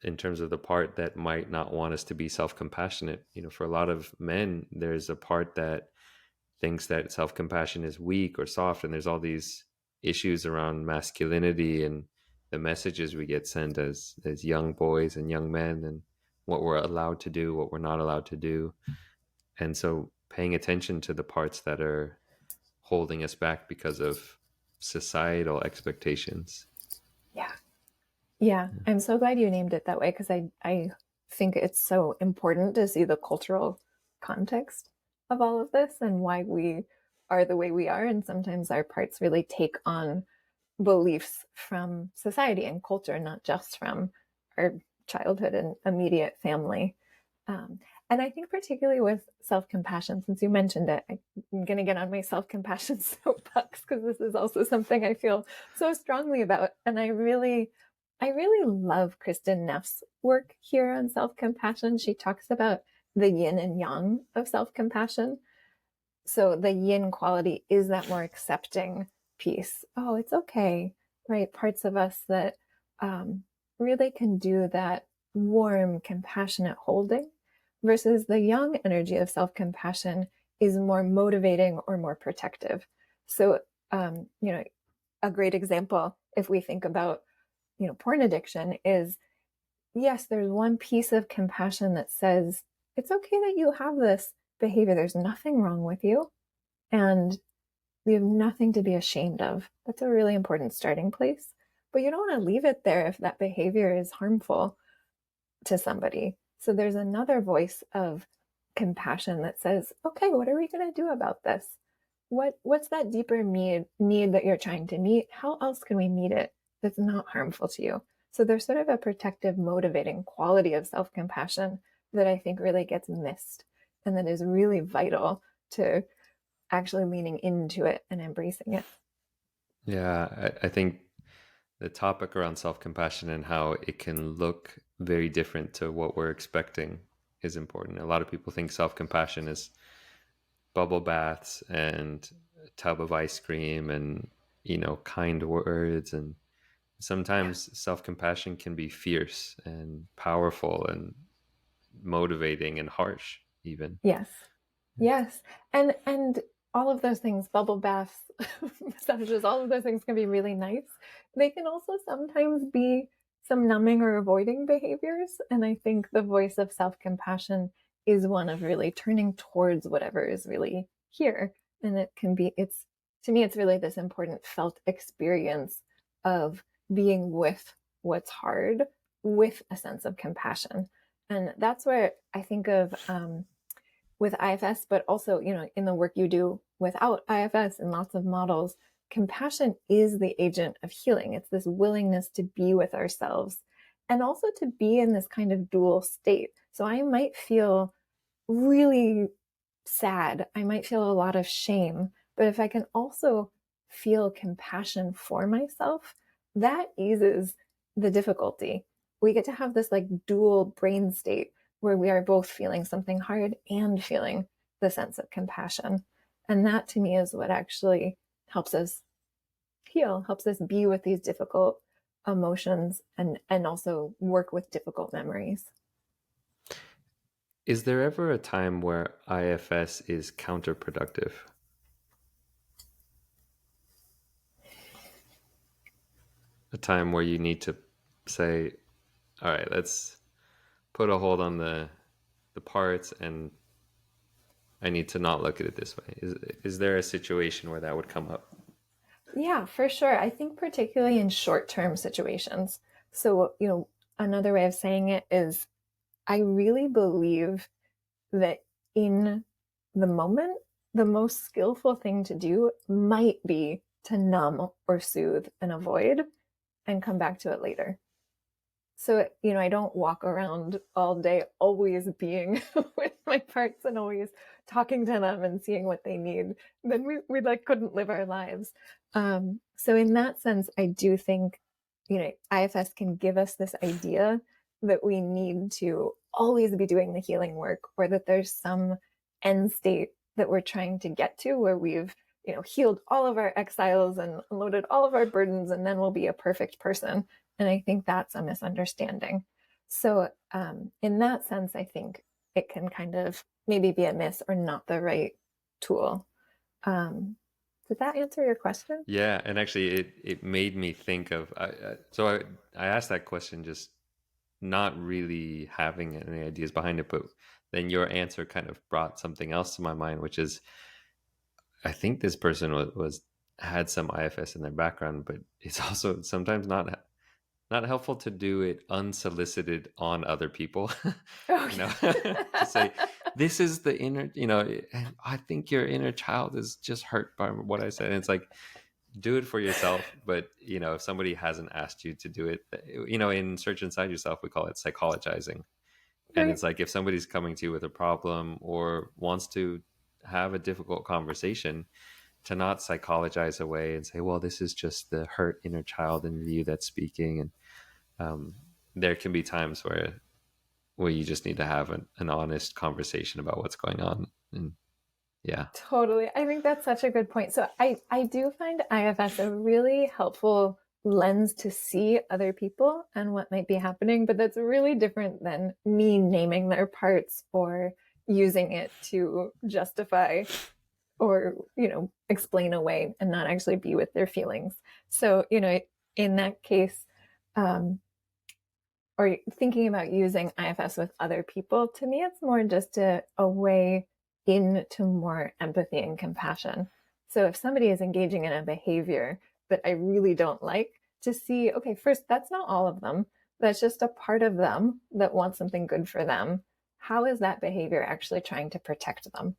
in terms of the part that might not want us to be self-compassionate. For a lot of men, there's a part that thinks that self-compassion is weak or soft, and there's all these issues around masculinity and the messages we get sent as young boys and young men, and what we're allowed to do, what we're not allowed to do. And so paying attention to the parts that are holding us back because of societal expectations. Yeah. Yeah. I'm so glad you named it that way, because I think it's so important to see the cultural context of all of this and why we are the way we are. And sometimes our parts really take on beliefs from society and culture, not just from our childhood and immediate family. Um, and I think particularly with self-compassion, since you mentioned it, I'm going to get on my self-compassion soapbox, because this is also something I feel so strongly about. And I really love Kristen Neff's work here on self-compassion. She talks about the yin and yang of self-compassion. So the yin quality is that more accepting piece. Oh, it's okay, right? Parts of us that really can do that warm, compassionate holding, versus the yang energy of self-compassion is more motivating or more protective. So, a great example, if we think about, porn addiction, is yes, there's one piece of compassion that says, it's okay that you have this behavior. There's nothing wrong with you. And we have nothing to be ashamed of. That's a really important starting place. But you don't want to leave it there if that behavior is harmful to somebody. So there's another voice of compassion that says, okay, what are we going to do about this? What's that deeper need that you're trying to meet? How else can we meet it that's not harmful to you? So there's sort of a protective, motivating quality of self-compassion that I think really gets missed, and that is really vital to actually leaning into it and embracing it. Yeah, I think the topic around self-compassion and how it can look very different to what we're expecting is important. A lot of people think self-compassion is bubble baths and a tub of ice cream and kind words, and Yeah. sometimes self-compassion can be fierce and powerful and motivating and harsh even. Yes. Yes. And all of those things, bubble baths, massages, all of those things can be really nice. They can also sometimes be some numbing or avoiding behaviors. And I think the voice of self-compassion is one of really turning towards whatever is really here. And it's to me, it's really this important felt experience of being with what's hard with a sense of compassion. And that's where I think of with IFS, but also, in the work you do without IFS and lots of models, compassion is the agent of healing. It's this willingness to be with ourselves and also to be in this kind of dual state. So I might feel really sad. I might feel a lot of shame, but if I can also feel compassion for myself, that eases the difficulty. We get to have this like dual brain state where we are both feeling something hard and feeling the sense of compassion. And that to me is what actually helps us heal, helps us be with these difficult emotions and also work with difficult memories. Is there ever a time where IFS is counterproductive? A time where you need to say, all right, let's put a hold on the parts, and I need to not look at it this way. Is there a situation where that would come up? Yeah, for sure. I think particularly in short-term situations. So, another way of saying it is I really believe that in the moment, the most skillful thing to do might be to numb or soothe and avoid and come back to it later. So, I don't walk around all day always being with my parts and always talking to them and seeing what they need. Then we like couldn't live our lives. So in that sense, I do think, IFS can give us this idea that we need to always be doing the healing work, or that there's some end state that we're trying to get to where we've, healed all of our exiles and unloaded all of our burdens, and then we'll be a perfect person. And I think that's a misunderstanding. So in that sense, I think it can kind of maybe be a miss or not the right tool. Um, did that answer your question? Yeah, and actually, it made me think of I asked that question just not really having any ideas behind it, but then your answer kind of brought something else to my mind, which is I think this person was had some IFS in their background, but it's also sometimes not helpful to do it unsolicited on other people. Oh, You know, yeah. to say this is the inner, I think your inner child is just hurt by what I said. And it's like do it for yourself, but if somebody hasn't asked you to do it, in Search Inside Yourself we call it psychologizing. And Right. it's like if somebody's coming to you with a problem or wants to have a difficult conversation, to not psychologize away and say, well, this is just the hurt inner child in you that's speaking. And um, there can be times where you just need to have an honest conversation about what's going on. And yeah. Totally. I think that's such a good point. So I do find IFS a really helpful lens to see other people and what might be happening, but that's really different than me naming their parts or using it to justify or, explain away and not actually be with their feelings. So, in that case, um, or thinking about using IFS with other people, to me, it's more just a way into more empathy and compassion. So if somebody is engaging in a behavior that I really don't like, to see, okay, first, that's not all of them. That's just a part of them that wants something good for them. How is that behavior actually trying to protect them?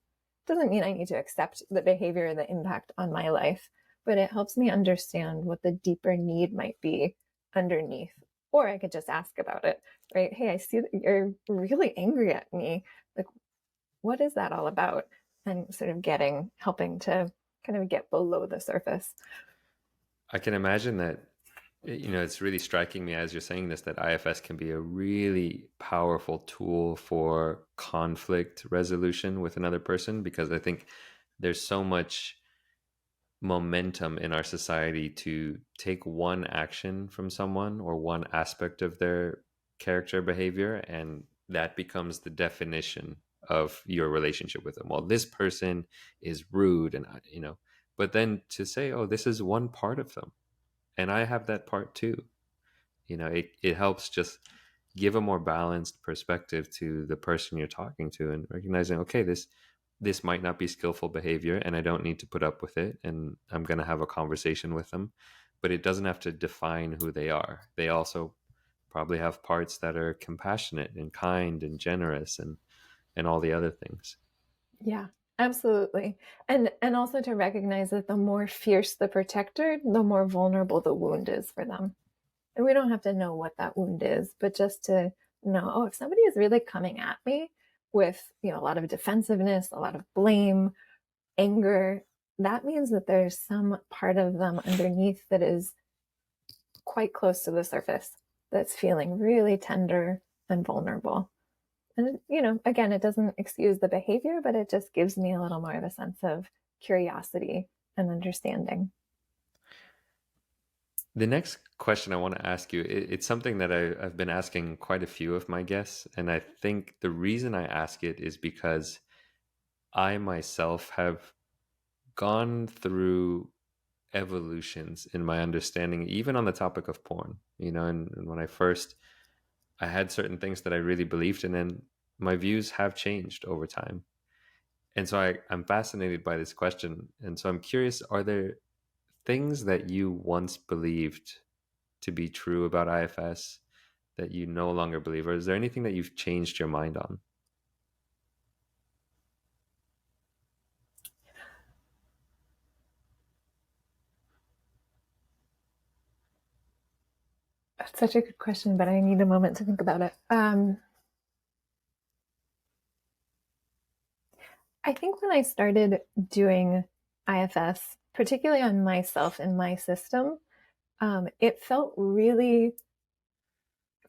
Doesn't mean I need to accept the behavior or the impact on my life, but it helps me understand what the deeper need might be underneath. Or I could just ask about it, right? Hey, I see that you're really angry at me. Like, what is that all about? And sort of helping to kind of get below the surface. I can imagine that, it's really striking me as you're saying this, that IFS can be a really powerful tool for conflict resolution with another person, because I think there's so much momentum in our society to take one action from someone or one aspect of their character behavior, and that becomes the definition of your relationship with them. Well, this person is rude, and but then to say, oh, this is one part of them and I have that part too. It helps just give a more balanced perspective to the person you're talking to, and recognizing, okay, this might not be skillful behavior and I don't need to put up with it, and I'm going to have a conversation with them, but it doesn't have to define who they are. They also probably have parts that are compassionate and kind and generous, and all the other things. Yeah, absolutely. And also to recognize that the more fierce the protector, the more vulnerable the wound is for them. And we don't have to know what that wound is, but just to know, oh, if somebody is really coming at me with, a lot of defensiveness, a lot of blame, anger, that means that there's some part of them underneath that is quite close to the surface that's feeling really tender and vulnerable. And, again, it doesn't excuse the behavior, but it just gives me a little more of a sense of curiosity and understanding. The next question I want to ask you, it's something that I've been asking quite a few of my guests. And I think the reason I ask it is because I myself have gone through evolutions in my understanding, even on the topic of porn. And when I had certain things that I really believed in, and my views have changed over time. And so I'm fascinated by this question. And so I'm curious, are there things that you once believed to be true about IFS that you no longer believe? Or is there anything that you've changed your mind on? That's such a good question, but I need a moment to think about it. I think when I started doing IFS, particularly on myself and my system, it felt really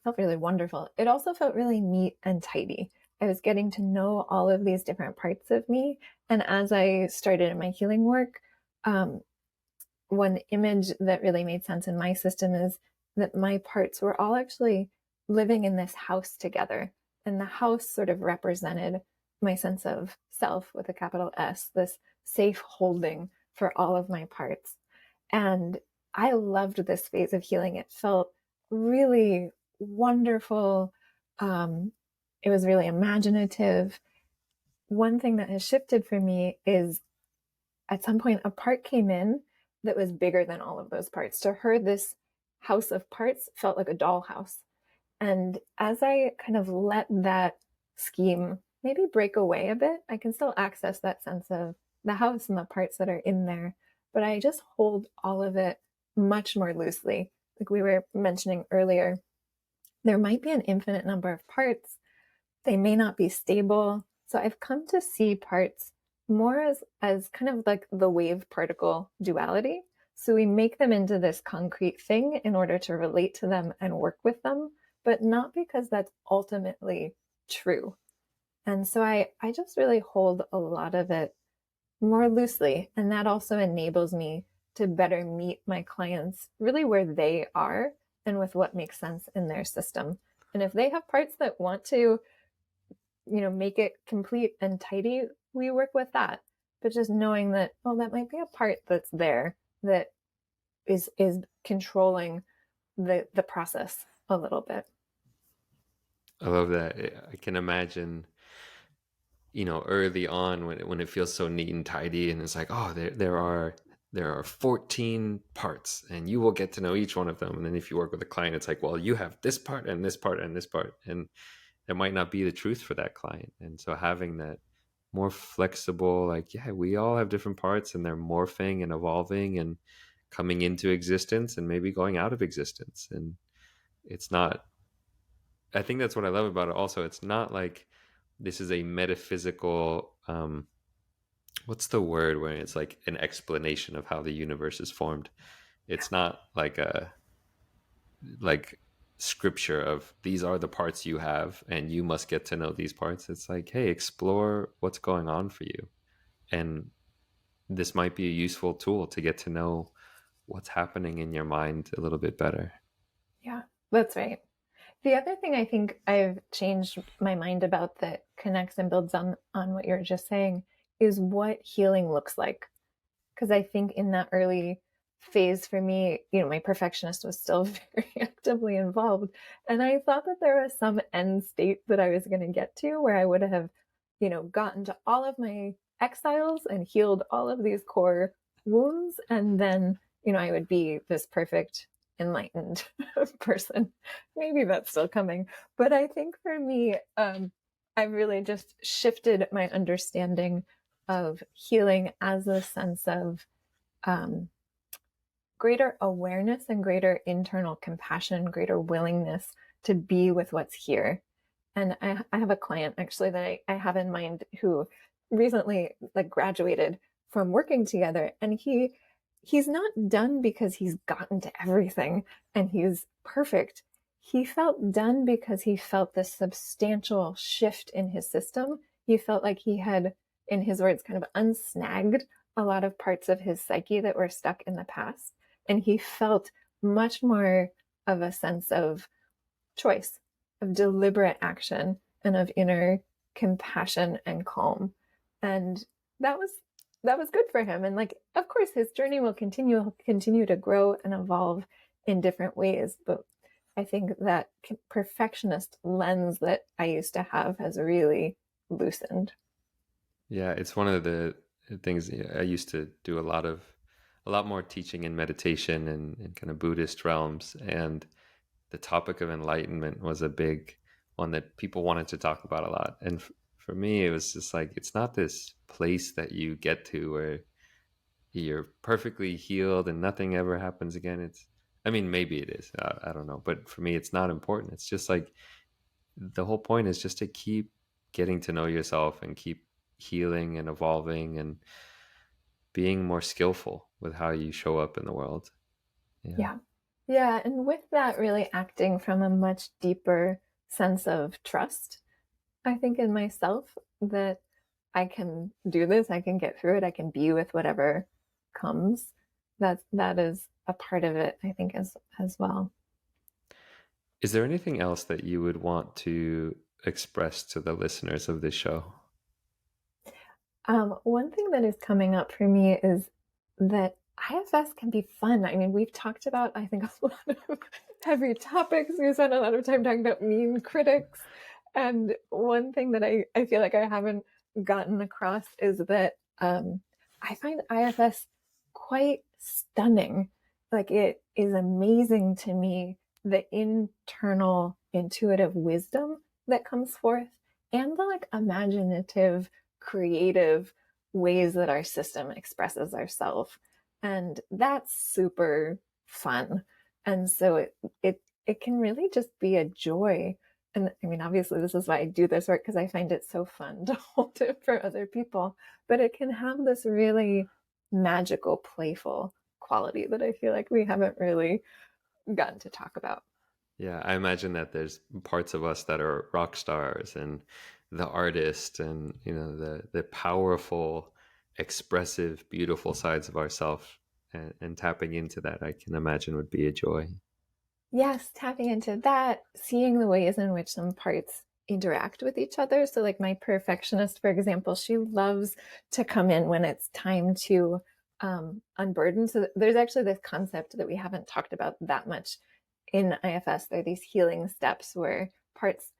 wonderful. It also felt really neat and tidy. I was getting to know all of these different parts of me, and as I started in my healing work, um, one image that really made sense in my system is that my parts were all actually living in this house together. And the house sort of represented my sense of self with a capital S, this safe holding for all of my parts. And I loved this phase of healing. It felt really wonderful. It was really imaginative. One thing that has shifted for me is at some point a part came in that was bigger than all of those parts. To her, this house of parts felt like a dollhouse. And as I kind of let that scheme maybe break away a bit, I can still access that sense of the house and the parts that are in there, but I just hold all of it much more loosely. Like we were mentioning earlier, there might be an infinite number of parts. They may not be stable. So I've come to see parts more as kind of like the wave particle duality. So we make them into this concrete thing in order to relate to them and work with them, but not because that's ultimately true. And so I just really hold a lot of it more loosely. And that also enables me to better meet my clients really where they are and with what makes sense in their system. And if they have parts that want to, make it complete and tidy, we work with that. But just knowing that, oh, that might be a part that's there that is controlling the process a little bit. I love that. I can imagine, early on when it feels so neat and tidy, and it's like, oh, there are 14 parts, and you will get to know each one of them. And then if you work with a client, it's like, well, you have this part and this part and this part, and it might not be the truth for that client. And so having that more flexible, like, yeah, we all have different parts, and they're morphing and evolving and coming into existence and maybe going out of existence. And it's not, I think that's what I love about it also. It's not like this is a metaphysical, what's the word when it's like an explanation of how the universe is formed. It's not like a like scripture of these are the parts you have and you must get to know these parts. It's like, hey, explore what's going on for you, and this might be a useful tool to get to know what's happening in your mind a little bit better. Yeah, that's right. The other thing I think I've changed my mind about that connects and builds on what you're just saying is what healing looks like. Because I think in that early phase for me, my perfectionist was still very actively involved. And I thought that there was some end state that I was going to get to where I would have, gotten to all of my exiles and healed all of these core wounds. And then, I would be this perfect, enlightened person. Maybe that's still coming. But I think for me, I've really just shifted my understanding of healing as a sense of um, greater awareness and greater internal compassion, greater willingness to be with what's here. And I have a client actually that I have in mind who recently like graduated from working together, and he's not done because he's gotten to everything and he's perfect. He felt done because he felt this substantial shift in his system. He felt like he had, in his words, kind of unsnagged a lot of parts of his psyche that were stuck in the past. And he felt much more of a sense of choice, of deliberate action, and of inner compassion and calm. And that was good for him. And like, of course, his journey will continue to grow and evolve in different ways. But I think that perfectionist lens that I used to have has really loosened. Yeah, it's one of the things. I used to do a lot more teaching in meditation and kind of Buddhist realms, and the topic of enlightenment was a big one that people wanted to talk about a lot. And for me, it was just like, it's not this place that you get to where you're perfectly healed and nothing ever happens again. I mean, maybe it is. I don't know. But for me, it's not important. It's just like the whole point is just to keep getting to know yourself and keep healing and evolving and being more skillful with how you show up in the world. Yeah. Yeah. Yeah. And with that, really acting from a much deeper sense of trust, I think, in myself that I can do this, I can get through it, I can be with whatever comes. That is a part of it, I think, as well. Is there anything else that you would want to express to the listeners of this show? One thing that is coming up for me is that IFS can be fun. I mean, we've talked about, I think, a lot of heavy topics. We spent a lot of time talking about mean critics. And one thing that I feel like I haven't gotten across is that I find IFS quite stunning. Like, it is amazing to me the internal intuitive wisdom that comes forth and the like imaginative creative ways that our system expresses ourselves. And that's super fun. And so it can really just be a joy. And I mean, obviously, this is why I do this work because I find it so fun to hold it for other people. But it can have this really magical, playful quality that I feel like we haven't really gotten to talk about. Yeah, I imagine that there's parts of us that are rock stars and the artist and the powerful, expressive, beautiful sides of ourselves, and tapping into that I can imagine would be a joy. Yes, tapping into that, seeing the ways in which some parts interact with each other. So, like my perfectionist, for example, she loves to come in when it's time to unburden. So, there's actually this concept that we haven't talked about that much in IFS. There are these healing steps where parts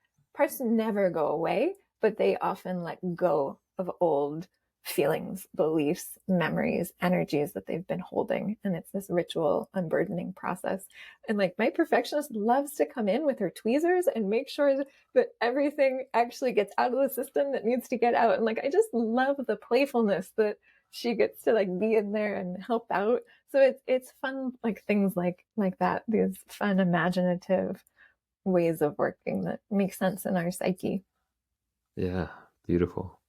never go away, but they often let go of old feelings, beliefs, memories, energies that they've been holding. And it's this ritual unburdening process. And like my perfectionist loves to come in with her tweezers and make sure that everything actually gets out of the system that needs to get out. And like I just love the playfulness that she gets to like be in there and help out. So it's fun, like things like that, these fun imaginative ways of working that make sense in our psyche. Yeah, beautiful.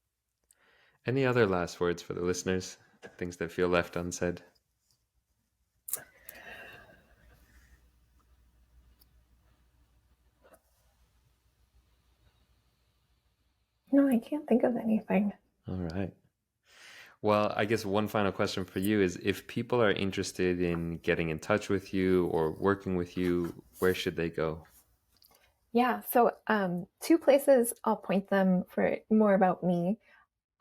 Any other last words for the listeners? Things that feel left unsaid? No, I can't think of anything. All right. Well, I guess one final question for you is if people are interested in getting in touch with you or working with you, where should they go? Yeah, so two places I'll point them for more about me.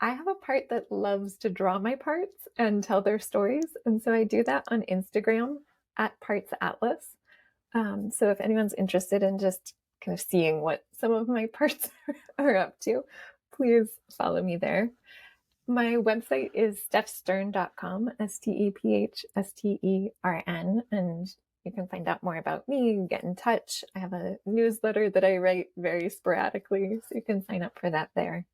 I have a part that loves to draw my parts and tell their stories. And so I do that on Instagram at Parts Atlas. So if anyone's interested in just kind of seeing what some of my parts are up to, please follow me there. My website is stephstern.com, STEPHSTERN, and you can find out more about me, get in touch. I have a newsletter that I write very sporadically, so you can sign up for that there.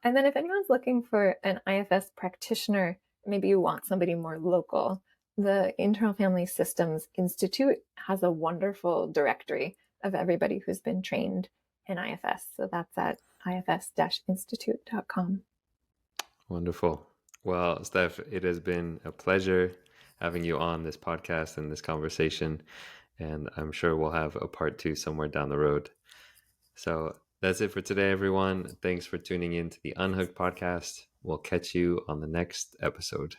And then if anyone's looking for an IFS practitioner, maybe you want somebody more local, the Internal Family Systems Institute has a wonderful directory of everybody who's been trained in IFS. So that's at ifs-institute.com. Wonderful. Well, Steph, it has been a pleasure having you on this podcast and this conversation. And I'm sure we'll have a part two somewhere down the road. So that's it for today, everyone. Thanks for tuning in to the Unhooked podcast. We'll catch you on the next episode.